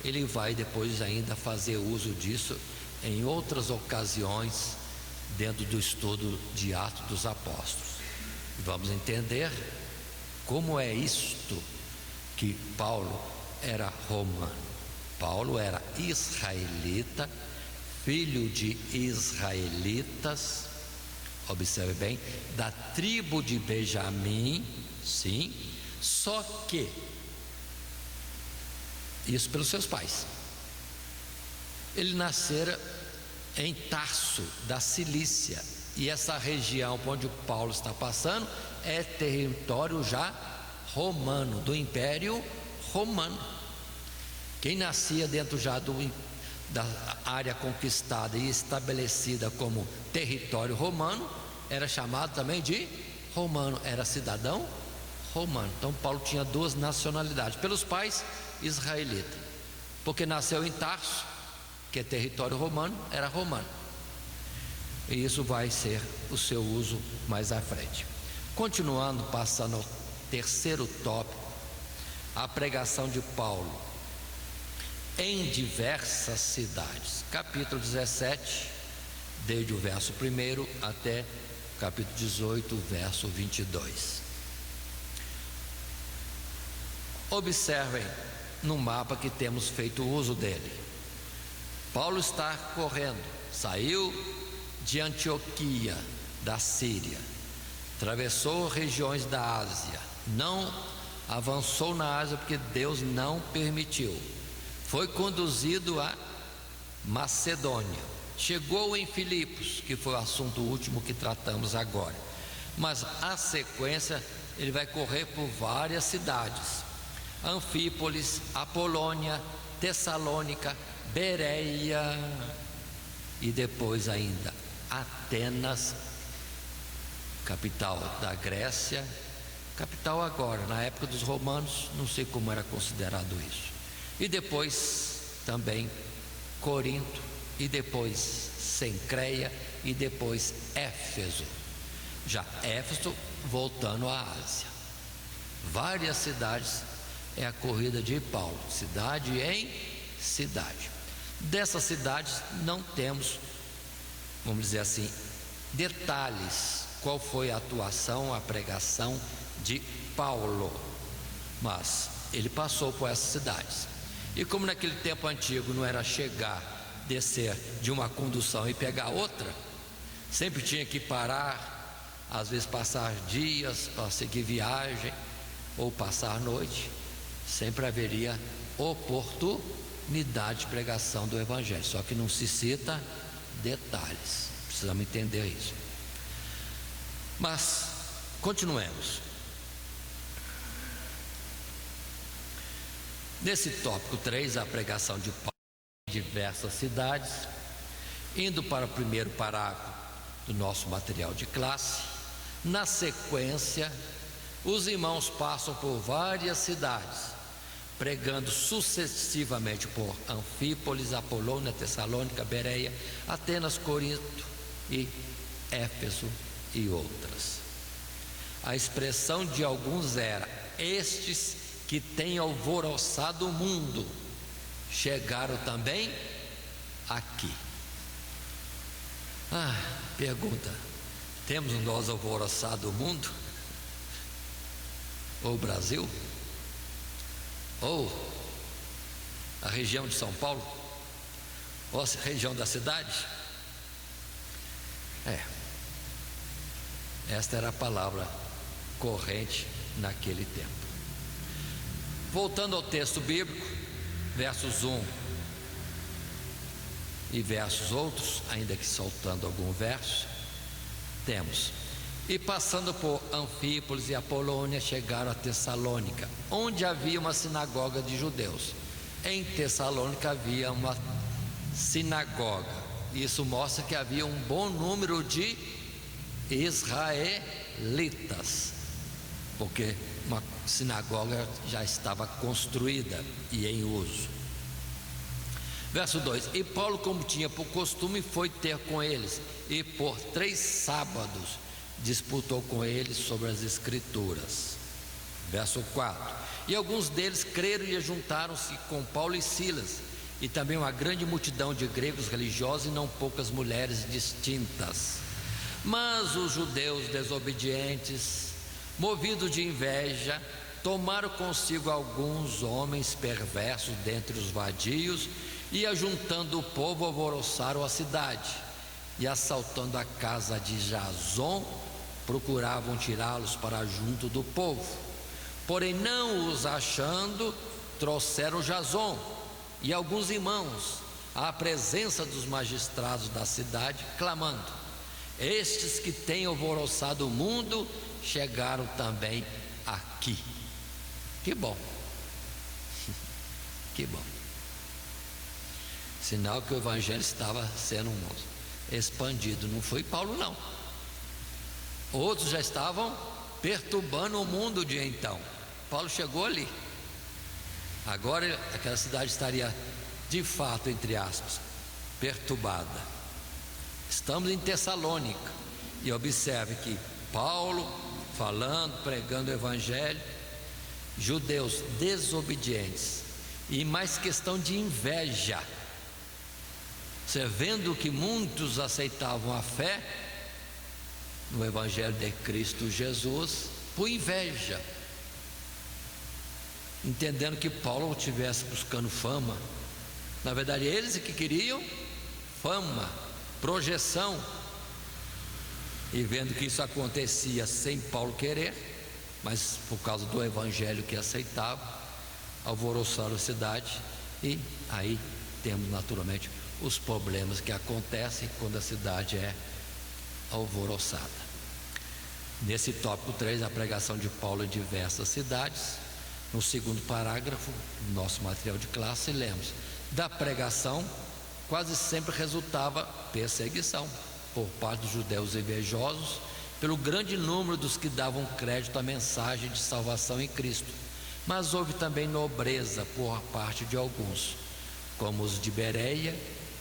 ele vai depois ainda fazer uso disso em outras ocasiões dentro do estudo de Atos dos Apóstolos. Vamos entender como é isto que Paulo era romano. Paulo era israelita, filho de israelitas, observe bem, da tribo de Benjamim, sim, só que isso pelos seus pais. Ele nascera em Tarso da Cilícia, e essa região por onde o Paulo está passando é território já romano, do Império Romano. Quem nascia dentro já da área conquistada e estabelecida como território romano era chamado também de romano, era cidadão romano. Então Paulo tinha duas nacionalidades, pelos pais israelita, porque nasceu em Tarso, que é território romano, era romano. E isso vai ser o seu uso mais à frente. Continuando, passando ao terceiro tópico, a pregação de Paulo em diversas cidades. Capítulo 17, desde o verso 1 até capítulo 18, verso 22. Observem no mapa que temos feito uso dele. Paulo está correndo, saiu de Antioquia, da Síria, atravessou regiões da Ásia, não avançou na Ásia porque Deus não permitiu, foi conduzido a Macedônia, chegou em Filipos, que foi o assunto último que tratamos agora, mas a sequência ele vai correr por várias cidades: Anfípolis, Apolônia, Tessalônica, Bereia e depois ainda Atenas, capital da Grécia, capital agora, na época dos romanos, não sei como era considerado isso, e depois também Corinto, e depois Cencreia, e depois Éfeso. Já Éfeso voltando à Ásia. Várias cidades é a corrida de Paulo, cidade em cidade. Dessas cidades não temos, vamos dizer assim, detalhes, qual foi a atuação, a pregação de Paulo, mas ele passou por essas cidades. E como naquele tempo antigo não era chegar, descer de uma condução e pegar outra, sempre tinha que parar, às vezes passar dias para seguir viagem ou passar noite, sempre haveria oportunidade de pregação do Evangelho, só que não se cita detalhes, precisamos entender isso. Mas continuemos. Nesse tópico 3, a pregação de Paulo em diversas cidades, indo para o primeiro parágrafo do nosso material de classe, na sequência, os irmãos passam por várias cidades, pregando sucessivamente por Anfípolis, Apolônia, Tessalônica, Bereia, Atenas, Corinto e Éfeso e outras. A expressão de alguns era: estes que têm alvoroçado o mundo chegaram também aqui. Pergunta: temos nós alvoroçado o mundo? Ou o Brasil? Ou a região de São Paulo? Ou a região da cidade? Esta era a palavra corrente naquele tempo. Voltando ao texto bíblico, versos 1 e versos outros, ainda que soltando algum verso, temos: e passando por Anfípolis e Apolônia, chegaram a Tessalônica, onde havia uma sinagoga de judeus. Em Tessalônica havia uma sinagoga. Isso mostra que havia um bom número de israelitas, porque uma sinagoga já estava construída e em uso. Verso 2: e Paulo, como tinha por costume, foi ter com eles, e por 3 sábados disputou com eles sobre as Escrituras. Verso 4: e alguns deles creram e juntaram-se com Paulo e Silas, e também uma grande multidão de gregos religiosos e não poucas mulheres distintas. Mas os judeus desobedientes, movidos de inveja, tomaram consigo alguns homens perversos dentre os vadios, e ajuntando o povo, alvoroçaram a cidade, e assaltando a casa de Jason, procuravam tirá-los para junto do povo. Porém, não os achando, trouxeram Jason e alguns irmãos à presença dos magistrados da cidade, clamando: estes que têm alvoroçado o mundo chegaram também aqui. Que bom, que bom. Sinal que o evangelho estava sendo expandido. Não foi Paulo, não. Outros já estavam perturbando o mundo de então. Paulo chegou ali. Agora aquela cidade estaria de fato, entre aspas, perturbada. Estamos em Tessalônica e observe que Paulo falando, pregando o evangelho, judeus desobedientes e mais questão de inveja. Você vendo que muitos aceitavam a fé no evangelho de Cristo Jesus por inveja, entendendo que Paulo estivesse buscando fama. Na verdade, eles que queriam fama, projeção, e vendo que isso acontecia sem Paulo querer, mas por causa do evangelho que aceitava, alvoroçaram a cidade. E aí temos naturalmente os problemas que acontecem quando a cidade é alvoroçada. Nesse tópico 3, a pregação de Paulo em diversas cidades. No segundo parágrafo do nosso material de classe, lemos: da pregação quase sempre resultava perseguição por parte dos judeus invejosos pelo grande número dos que davam crédito à mensagem de salvação em Cristo, mas houve também nobreza por parte de alguns, como os de Bereia,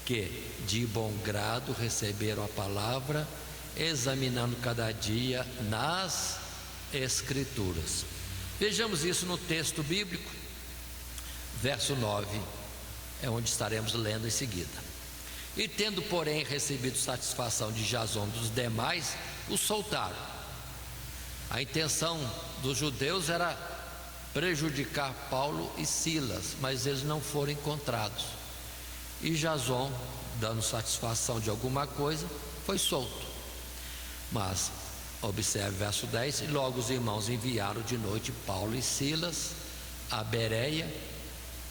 que de bom grado receberam a palavra, examinando cada dia nas Escrituras. Vejamos isso no texto bíblico, verso 9, é onde estaremos lendo em seguida. E tendo, porém, recebido satisfação de Jason dos demais, os soltaram. A intenção dos judeus era prejudicar Paulo e Silas, mas eles não foram encontrados. E Jason, dando satisfação de alguma coisa, foi solto. Mas observe verso 10: e logo os irmãos enviaram de noite Paulo e Silas a Bereia,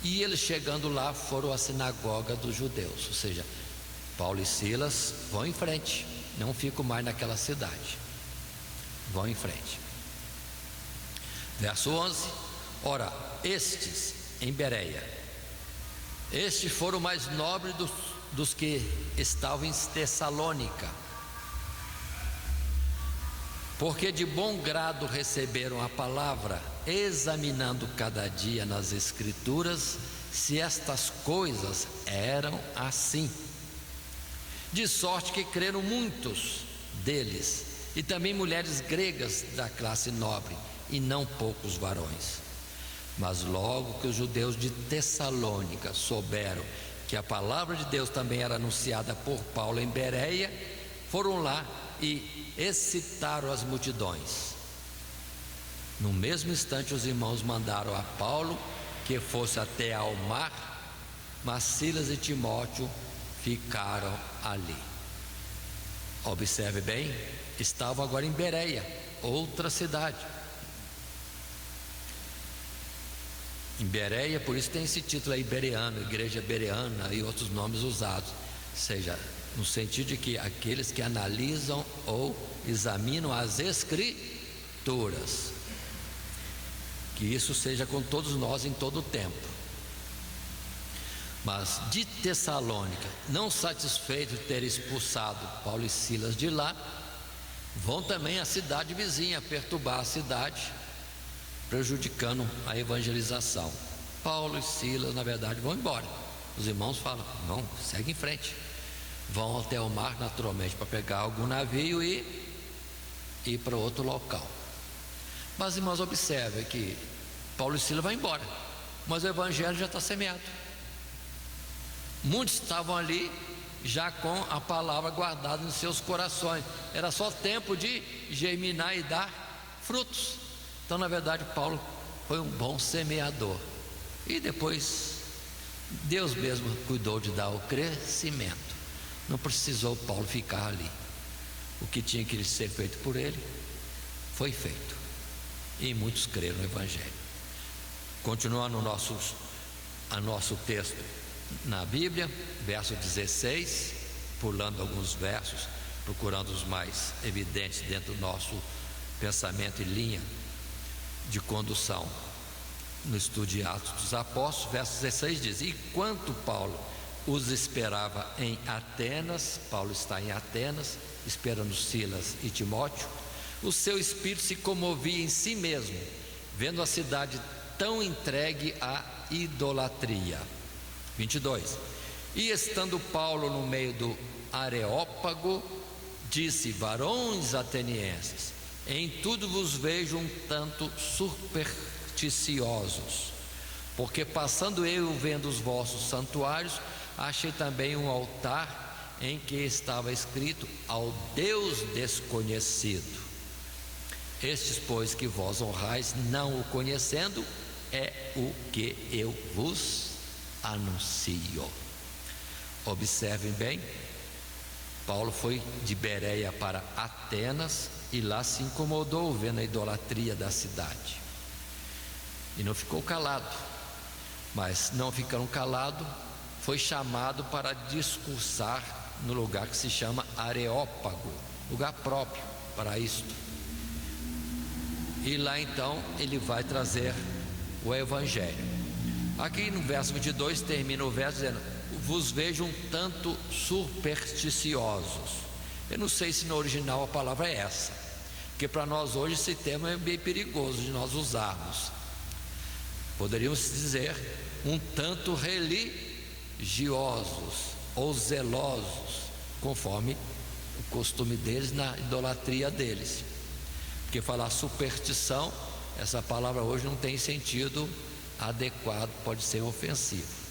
e eles chegando lá foram à sinagoga dos judeus. Ou seja, Paulo e Silas vão em frente, não ficam mais naquela cidade, vão em frente. Verso 11: ora, estes em Bereia, estes foram mais nobres dos que estavam em Tessalônica, porque de bom grado receberam a palavra, examinando cada dia nas Escrituras se estas coisas eram assim. De sorte que creram muitos deles, e também mulheres gregas da classe nobre, e não poucos varões. Mas logo que os judeus de Tessalônica souberam que a palavra de Deus também era anunciada por Paulo em Bereia, foram lá e excitaram as multidões. No mesmo instante os irmãos mandaram a Paulo que fosse até ao mar, mas Silas e Timóteo ficaram ali. Observe bem, estavam agora em Bereia, outra cidade. Em Bereia, por isso tem esse título aí, Bereano, Igreja Bereana e outros nomes usados, ou seja, no sentido de que aqueles que analisam ou examinam as Escrituras. Que isso seja com todos nós em todo o tempo. Mas de Tessalônica, não satisfeitos de ter expulsado Paulo e Silas de lá, vão também à cidade vizinha, perturbar a cidade, prejudicando a evangelização. Paulo e Silas, na verdade, vão embora. Os irmãos falam: não, segue em frente. Vão até o mar naturalmente para pegar algum navio e ir para outro local. Mas, irmãos, observem que Paulo e Silas vão embora, mas o evangelho já está semeado. Muitos estavam ali já com a palavra guardada nos seus corações. Era só tempo de germinar e dar frutos. Então, na verdade, Paulo foi um bom semeador. E depois Deus mesmo cuidou de dar o crescimento. Não precisou Paulo ficar ali. O que tinha que ser feito por ele foi feito. E muitos creram no evangelho. Continuando o nosso texto na Bíblia, verso 16, pulando alguns versos, procurando os mais evidentes dentro do nosso pensamento e linha de condução no estudo de Atos dos Apóstolos. Verso 16 diz: e quanto Paulo os esperava em Atenas, Paulo está em Atenas esperando Silas e Timóteo, O seu espírito se comovia em si mesmo, vendo a cidade tão entregue à idolatria. 22. E estando Paulo no meio do Areópago, disse: varões atenienses, em tudo vos vejo um tanto supersticiosos, porque passando eu vendo os vossos santuários, achei também um altar em que estava escrito: ao Deus desconhecido. Estes, pois, que vós honrais, não o conhecendo, é o que eu vos anuncio. Observem bem, Paulo foi de Bereia para Atenas e lá se incomodou vendo a idolatria da cidade e não ficou calado, mas não ficando calado, foi chamado para discursar no lugar que se chama Areópago, lugar próprio para isto. E lá então ele vai trazer o evangelho. Aqui no verso 22 termina o verso dizendo: vos vejo um tanto supersticiosos. Eu não sei se no original a palavra é essa, porque para nós hoje esse termo é bem perigoso de nós usarmos. Poderíamos dizer um tanto religiosos ou zelosos, conforme o costume deles na idolatria deles. Porque falar superstição, essa palavra hoje não tem sentido adequado, pode ser ofensivo.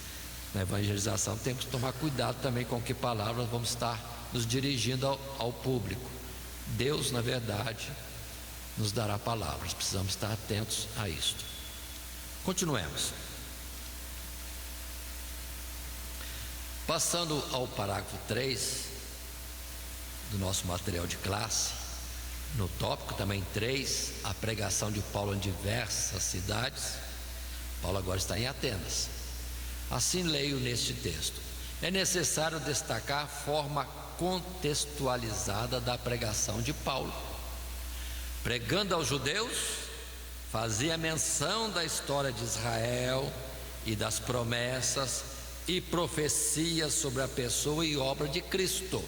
Na evangelização temos que tomar cuidado também com que palavras vamos estar nos dirigindo ao público. Deus, na verdade, nos dará palavras, precisamos estar atentos a isto. Continuemos. Passando ao parágrafo 3 do nosso material de classe, no tópico também 3, a pregação de Paulo em diversas cidades. Paulo agora está em Atenas. Assim leio neste texto: é necessário destacar a forma contextualizada da pregação de Paulo. Pregando aos judeus, fazia menção da história de Israel e das promessas e profecias sobre a pessoa e obra de Cristo.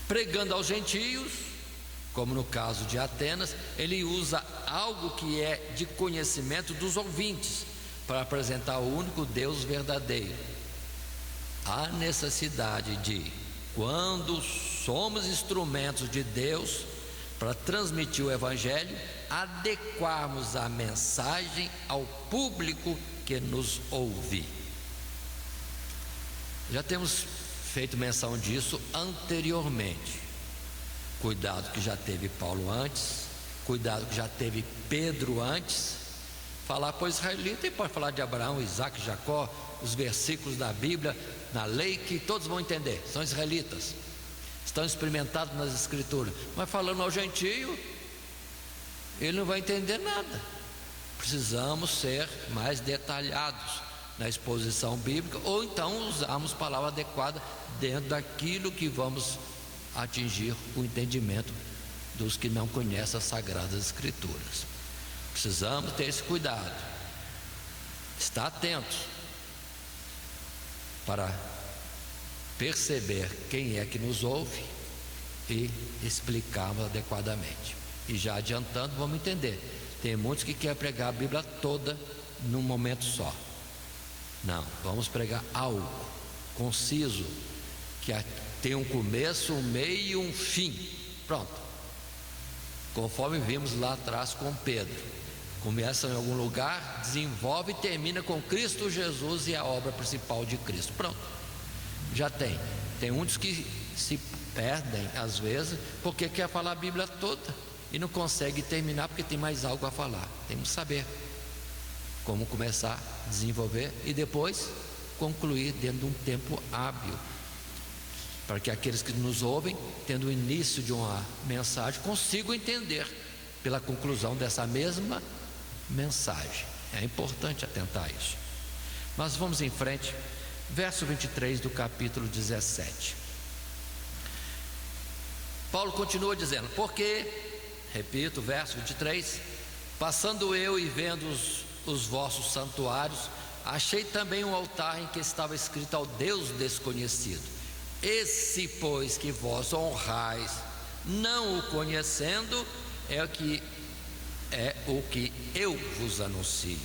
Pregando aos gentios, como no caso de Atenas, ele usa algo que é de conhecimento dos ouvintes para apresentar o único Deus verdadeiro. Há necessidade de, quando somos instrumentos de Deus para transmitir o evangelho, adequarmos a mensagem ao público que nos ouve. Já temos feito menção disso anteriormente. Cuidado que já teve Paulo antes, cuidado que já teve Pedro antes. Falar para o israelita e pode falar de Abraão, Isaac, Jacó, os versículos da Bíblia, na lei, que todos vão entender, são israelitas, estão experimentados nas escrituras. Mas falando ao gentio, ele não vai entender nada. Precisamos ser mais detalhados na exposição bíblica, ou então usarmos palavra adequada dentro daquilo que vamos atingir o entendimento dos que não conhecem as Sagradas Escrituras. Precisamos ter esse cuidado, estar atentos para perceber quem é que nos ouve e explicarmos adequadamente. E já adiantando, vamos entender, tem muitos que querem pregar a Bíblia toda num momento só. Não, vamos pregar algo conciso, que tem um começo, um meio e um fim. Pronto. Conforme vimos lá atrás com Pedro, começa em algum lugar, desenvolve e termina com Cristo Jesus e a obra principal de Cristo. Pronto. Já tem muitos que se perdem às vezes porque quer falar a Bíblia toda e não consegue terminar porque tem mais algo a falar. Temos que saber como começar a desenvolver e depois concluir dentro de um tempo hábil, para que aqueles que nos ouvem, tendo o início de uma mensagem, consigam entender pela conclusão dessa mesma mensagem. É importante atentar a isso. Mas vamos em frente. Verso 23 do capítulo 17. Paulo continua dizendo: porque, repito, verso 23, passando eu e vendo os vossos santuários, achei também um altar em que estava escrito: ao Deus desconhecido. Esse, pois, que vós honrais, não o conhecendo, é o que eu vos anuncio.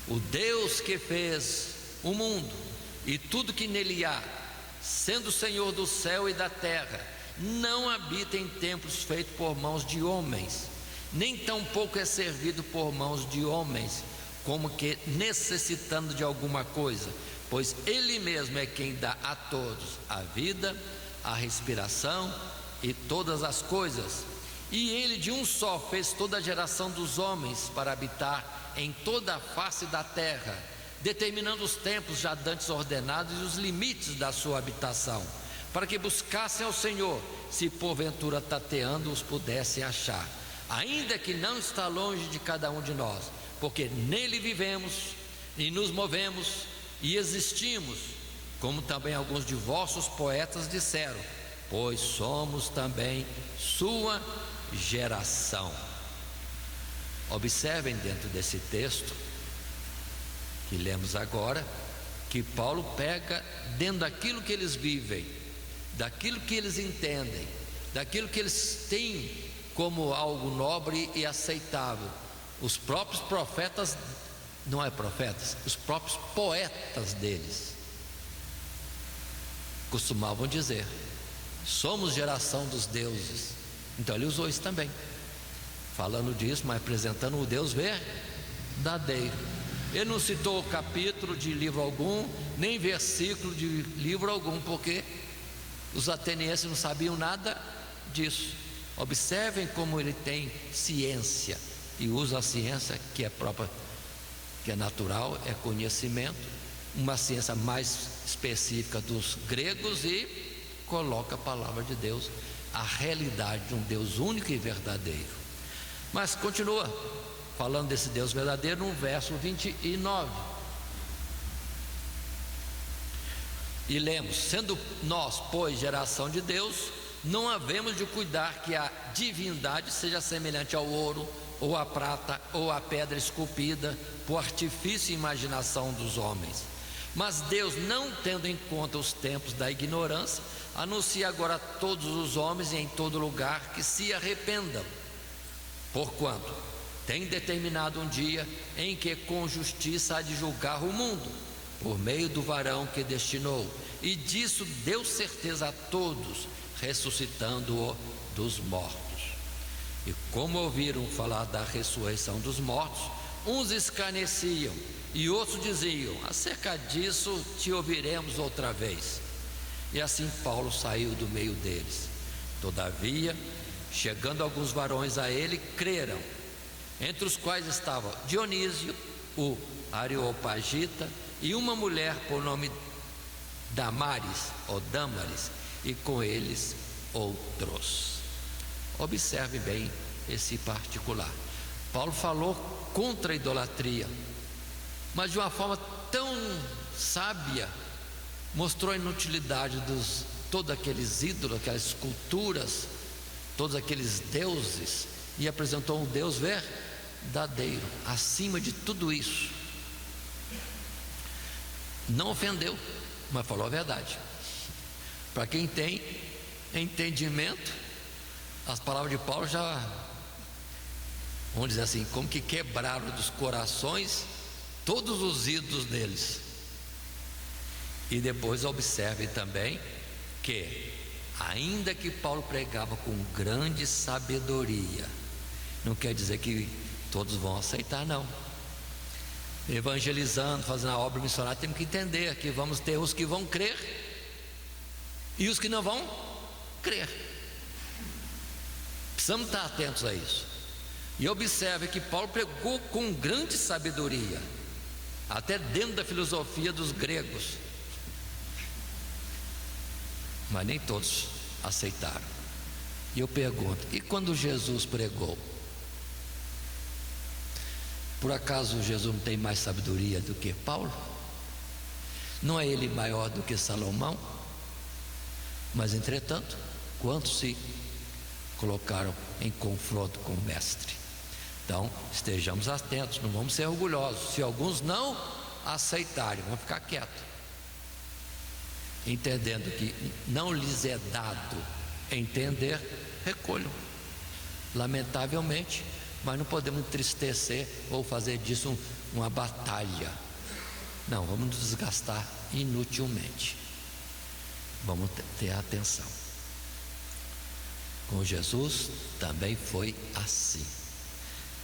O Deus que fez o mundo e tudo que nele há, sendo Senhor do céu e da terra, não habita em templos feitos por mãos de homens, nem tampouco é servido por mãos de homens, como que necessitando de alguma coisa, pois Ele mesmo é quem dá a todos a vida, a respiração e todas as coisas. E Ele de um só fez toda a geração dos homens para habitar em toda a face da terra, determinando os tempos já dantes ordenados e os limites da sua habitação, para que buscassem ao Senhor, se porventura tateando os pudessem achar, ainda que não está longe de cada um de nós, porque nele vivemos e nos movemos e existimos, como também alguns de vossos poetas disseram, pois somos também sua geração. Observem dentro desse texto que lemos agora, que Paulo pega dentro daquilo que eles vivem, daquilo que eles entendem, daquilo que eles têm como algo nobre e aceitável. Os próprios profetas, não é profetas, os próprios poetas deles costumavam dizer: somos geração dos deuses. Então ele usou isso também, falando disso, mas apresentando o Deus verdadeiro. Ele não citou capítulo de livro algum, nem versículo de livro algum, porque os atenienses não sabiam nada disso. Observem como ele tem ciência, e usa a ciência que é própria, que é natural, é conhecimento, uma ciência mais específica dos gregos, e coloca a palavra de Deus, a realidade de um Deus único e verdadeiro. Mas continua falando desse Deus verdadeiro no verso 29. E lemos: sendo nós, pois, geração de Deus, não havemos de cuidar que a divindade seja semelhante ao ouro, ou à prata, ou à pedra esculpida, por artifício e imaginação dos homens. Mas Deus, não tendo em conta os tempos da ignorância, anuncia agora a todos os homens e em todo lugar que se arrependam, porquanto tem determinado um dia em que com justiça há de julgar o mundo, por meio do varão que destinou, e disso deu certeza a todos, ressuscitando-o dos mortos. E como ouviram falar da ressurreição dos mortos, uns escarneciam e outros diziam: acerca disso te ouviremos outra vez. E assim Paulo saiu do meio deles. Todavia, chegando alguns varões a ele, creram, entre os quais estavam Dionísio, o Areopagita, e uma mulher por nome Damaris, ou Damaris, e com eles outros. Observe bem esse particular. Paulo falou contra a idolatria, mas de uma forma tão sábia, mostrou a inutilidade dos todos aqueles ídolos, aquelas esculturas, todos aqueles deuses, e apresentou um Deus verdadeiro acima de tudo isso. Não ofendeu, mas falou a verdade. Para quem tem entendimento, as palavras de Paulo já, vamos dizer assim, como que quebraram dos corações todos os ídolos deles. E depois observe também que, ainda que Paulo pregava com grande sabedoria, não quer dizer que todos vão aceitar, não. Evangelizando, fazendo a obra missionária, temos que entender que vamos ter os que vão crer e os que não vão crer. Precisamos estar atentos a isso. E observe que Paulo pregou com grande sabedoria, até dentro da filosofia dos gregos, mas nem todos aceitaram. E eu pergunto: e quando Jesus pregou? Por acaso Jesus não tem mais sabedoria do que Paulo? Não é ele maior do que Salomão? Mas entretanto, quantos se colocaram em confronto com o mestre? Então estejamos atentos, não vamos ser orgulhosos. Se alguns não aceitarem, vamos ficar quietos, entendendo que não lhes é dado entender recolham. Lamentavelmente, mas não podemos entristecer ou fazer disso uma batalha. Não, vamos nos desgastar inutilmente. Vamos ter atenção. Com Jesus também foi assim.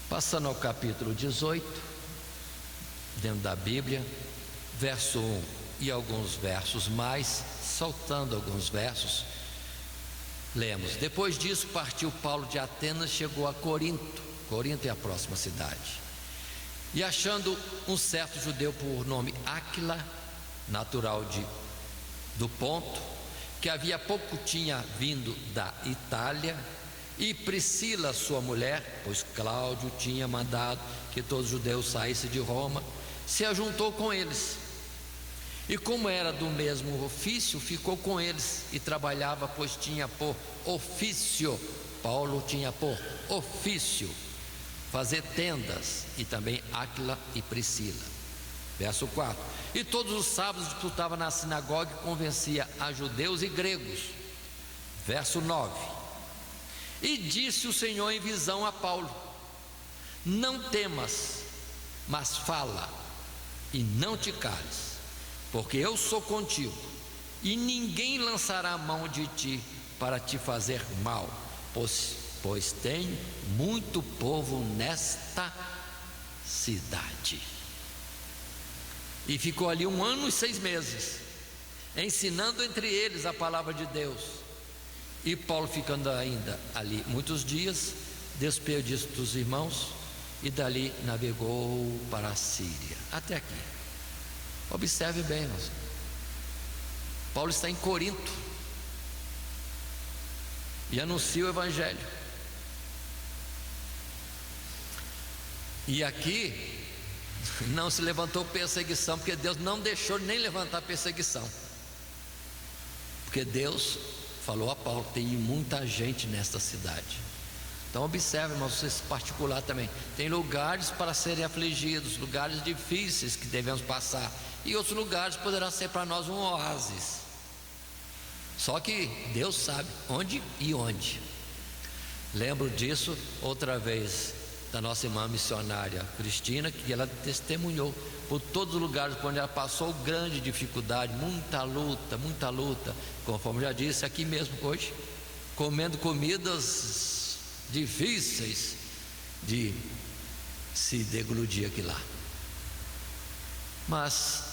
Passando ao capítulo 18, dentro da Bíblia, verso 1 e alguns versos mais, saltando alguns versos, lemos: depois disso partiu Paulo de Atenas, chegou a Corinto. Corinto é a próxima cidade. E achando um certo judeu por nome Áquila, natural do Ponto, que havia pouco tinha vindo da Itália, e Priscila, sua mulher, pois Cláudio tinha mandado que todos os judeus saíssem de Roma, se ajuntou com eles. E como era do mesmo ofício, ficou com eles e trabalhava, pois tinha por ofício, Paulo tinha por ofício fazer tendas, e também Áquila e Priscila. Verso 4: e todos os sábados disputava na sinagoga e convencia a judeus e gregos. Verso 9: e disse o Senhor em visão a Paulo: não temas, mas fala, e não te cales, porque eu sou contigo, e ninguém lançará a mão de ti para te fazer mal, pois tem muito povo nesta cidade. E ficou ali 1 ano e 6 meses, ensinando entre eles a palavra de Deus. E Paulo, ficando ainda ali muitos dias, despediu-se dos irmãos e dali navegou para a Síria. Até aqui. Observe bem, irmãos. Paulo está em Corinto e anuncia o Evangelho. E aqui não se levantou perseguição, porque Deus não deixou nem levantar perseguição, porque Deus falou a Paulo: tem muita gente nesta cidade. Então observe, irmãos, vocês particular também, tem lugares para serem afligidos, lugares difíceis que devemos passar, e outros lugares poderão ser para nós um oásis. Só que Deus sabe onde e onde. Lembro disso outra vez da nossa irmã missionária Cristina, que ela testemunhou por todos os lugares por onde ela passou grande dificuldade, muita luta, conforme já disse aqui mesmo hoje, comendo comidas difíceis de se deglutir aqui lá. Mas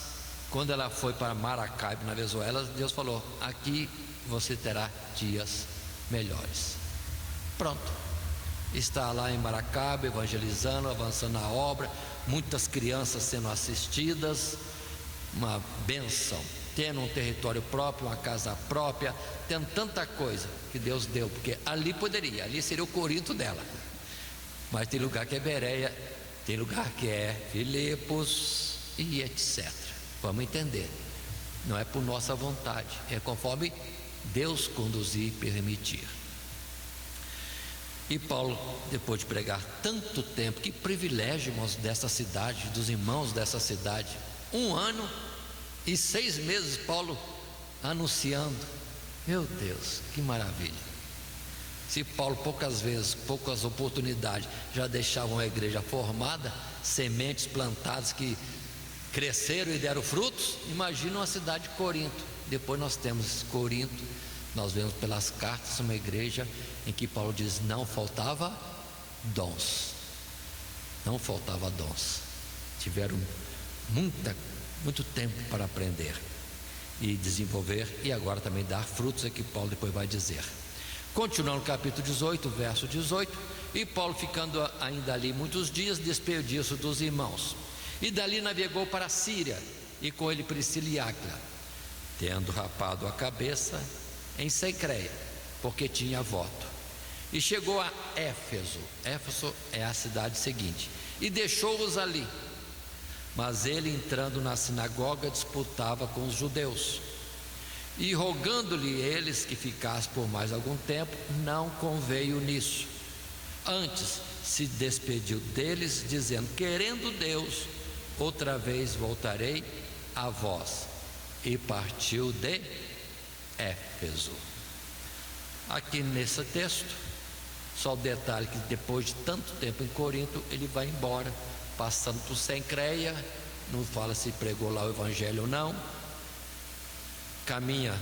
quando ela foi para Maracaibo, na Venezuela, Deus falou: aqui você terá dias melhores. Pronto. Está lá em Maracaibo, evangelizando, avançando na obra, muitas crianças sendo assistidas, uma bênção, tendo um território próprio, uma casa própria, tendo tanta coisa que Deus deu, porque ali seria o Corinto dela. Mas tem lugar que é Bereia, tem lugar que é Filipos e etc. Vamos entender, não é por nossa vontade, é conforme Deus conduzir e permitir. E Paulo, depois de pregar tanto tempo, que privilégio, irmãos, dessa cidade, dos irmãos dessa cidade, 1 ano e 6 meses Paulo anunciando. Meu Deus, que maravilha! Se Paulo poucas oportunidades já deixavam a igreja formada, sementes plantadas que cresceram e deram frutos, imagina uma cidade de Corinto. Depois nós temos Corinto, nós vemos pelas cartas uma igreja em que Paulo diz: não faltava dons, tiveram muito tempo para aprender e desenvolver, e agora também dar frutos, é que Paulo depois vai dizer. Continuando no capítulo 18, verso 18: e Paulo, ficando ainda ali muitos dias, despediu-se dos irmãos, e dali navegou para a Síria, e com ele Priscila e Áquila, tendo rapado a cabeça em Cencreia, porque tinha voto. E chegou a Éfeso. Éfeso é a cidade seguinte, e deixou-os ali. Mas ele, entrando na sinagoga, disputava com os judeus, e rogando-lhe eles que ficasse por mais algum tempo, não conveio nisso. Antes se despediu deles, dizendo: querendo Deus, outra vez voltarei a vós. E partiu de Éfeso. Aqui nesse texto, só o detalhe que depois de tanto tempo em Corinto, ele vai embora, passando por Cencreia, não fala se pregou lá o evangelho ou não, caminha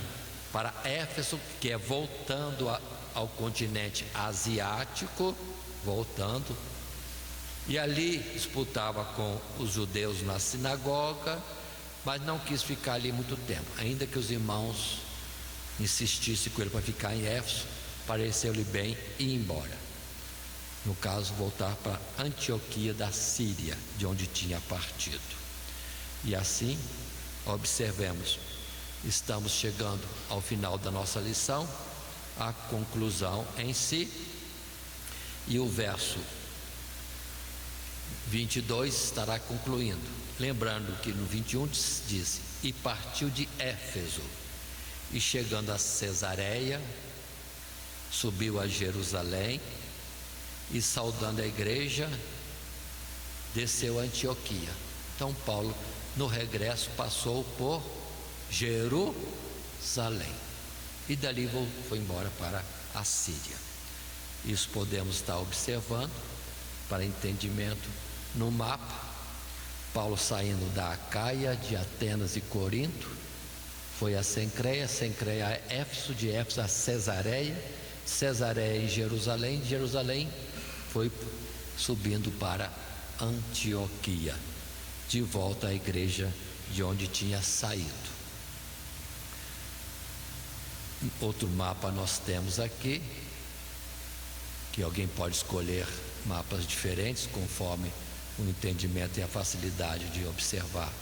para Éfeso, que é voltando ao continente asiático, voltando, e ali disputava com os judeus na sinagoga, mas não quis ficar ali muito tempo, ainda que os irmãos insistissem com ele para ficar em Éfeso, pareceu-lhe bem ir embora. No caso, voltar para Antioquia da Síria, de onde tinha partido. E assim, observemos, estamos chegando ao final da nossa lição, a conclusão em si, e o verso 22 estará concluindo. Lembrando que no 21 diz: e partiu de Éfeso, e chegando a Cesareia, subiu a Jerusalém, e saudando a igreja, desceu a Antioquia. Então Paulo, no regresso, passou por Jerusalém, e dali foi embora para a Síria. Isso podemos estar observando, para entendimento, no mapa. Paulo saindo da Acaia, de Atenas e Corinto, foi a Cencreia, Cencreia a Éfeso, de Éfeso a Cesareia, Cesareia em Jerusalém, de Jerusalém foi subindo para Antioquia, de volta à igreja de onde tinha saído. Outro mapa nós temos aqui, que alguém pode escolher mapas diferentes conforme o entendimento e a facilidade de observar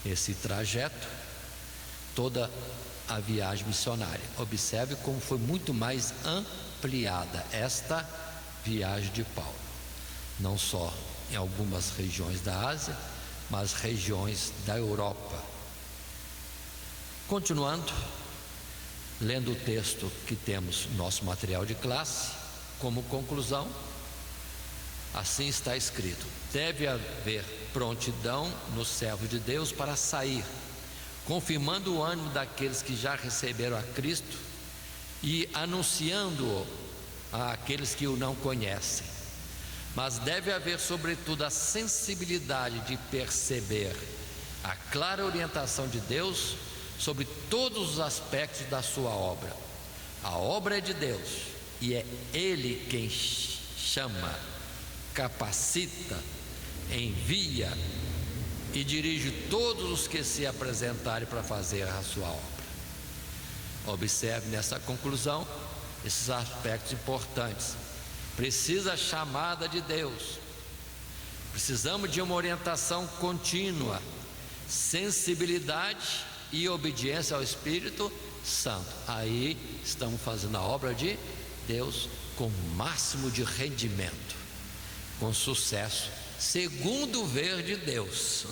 esse trajeto, toda a viagem missionária. Observe como foi muito mais ampliada esta viagem de Paulo, não só em algumas regiões da Ásia, mas regiões da Europa. Continuando, lendo o texto que temos no nosso material de classe, como conclusão, assim está escrito: deve haver prontidão no servo de Deus para sair, confirmando o ânimo daqueles que já receberam a Cristo e anunciando-o àqueles que o não conhecem. Mas deve haver, sobretudo, a sensibilidade de perceber a clara orientação de Deus sobre todos os aspectos da sua obra. A obra é de Deus e é Ele quem chama, capacita, envia e dirige todos os que se apresentarem para fazer a sua obra. Observe nessa conclusão esses aspectos importantes. Precisa a chamada de Deus, precisamos de uma orientação contínua, sensibilidade e obediência ao Espírito Santo. Aí estamos fazendo a obra de Deus com o máximo de rendimento, com sucesso, segundo o ver de Deus,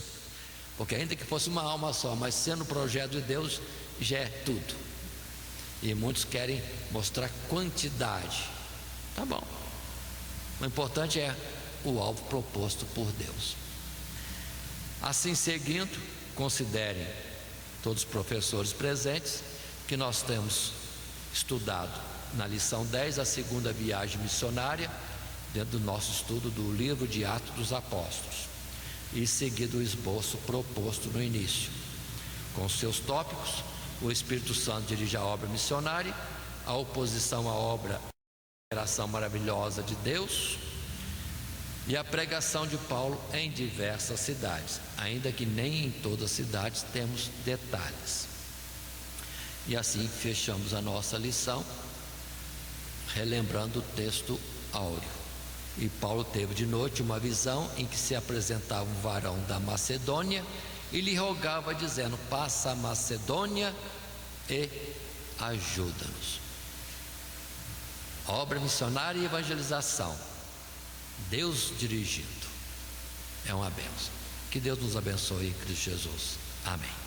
porque ainda que fosse uma alma só, mas sendo o projeto de Deus, já é tudo. E muitos querem mostrar quantidade. Tá bom, o importante é o alvo proposto por Deus. Assim seguindo, considerem todos os professores presentes que nós temos estudado na lição 10 a segunda viagem missionária, dentro do nosso estudo do livro de Atos dos Apóstolos, e seguido o esboço proposto no início. Com seus tópicos: o Espírito Santo dirige a obra missionária, a oposição à obra, a operação maravilhosa de Deus, e a pregação de Paulo em diversas cidades, ainda que nem em todas as cidades temos detalhes. E assim fechamos a nossa lição, relembrando o texto áureo. E Paulo teve de noite uma visão em que se apresentava um varão da Macedônia e lhe rogava, dizendo: passa a Macedônia e ajuda-nos. Obra missionária e evangelização, Deus dirigindo, é uma bênção. Que Deus nos abençoe em Cristo Jesus. Amém.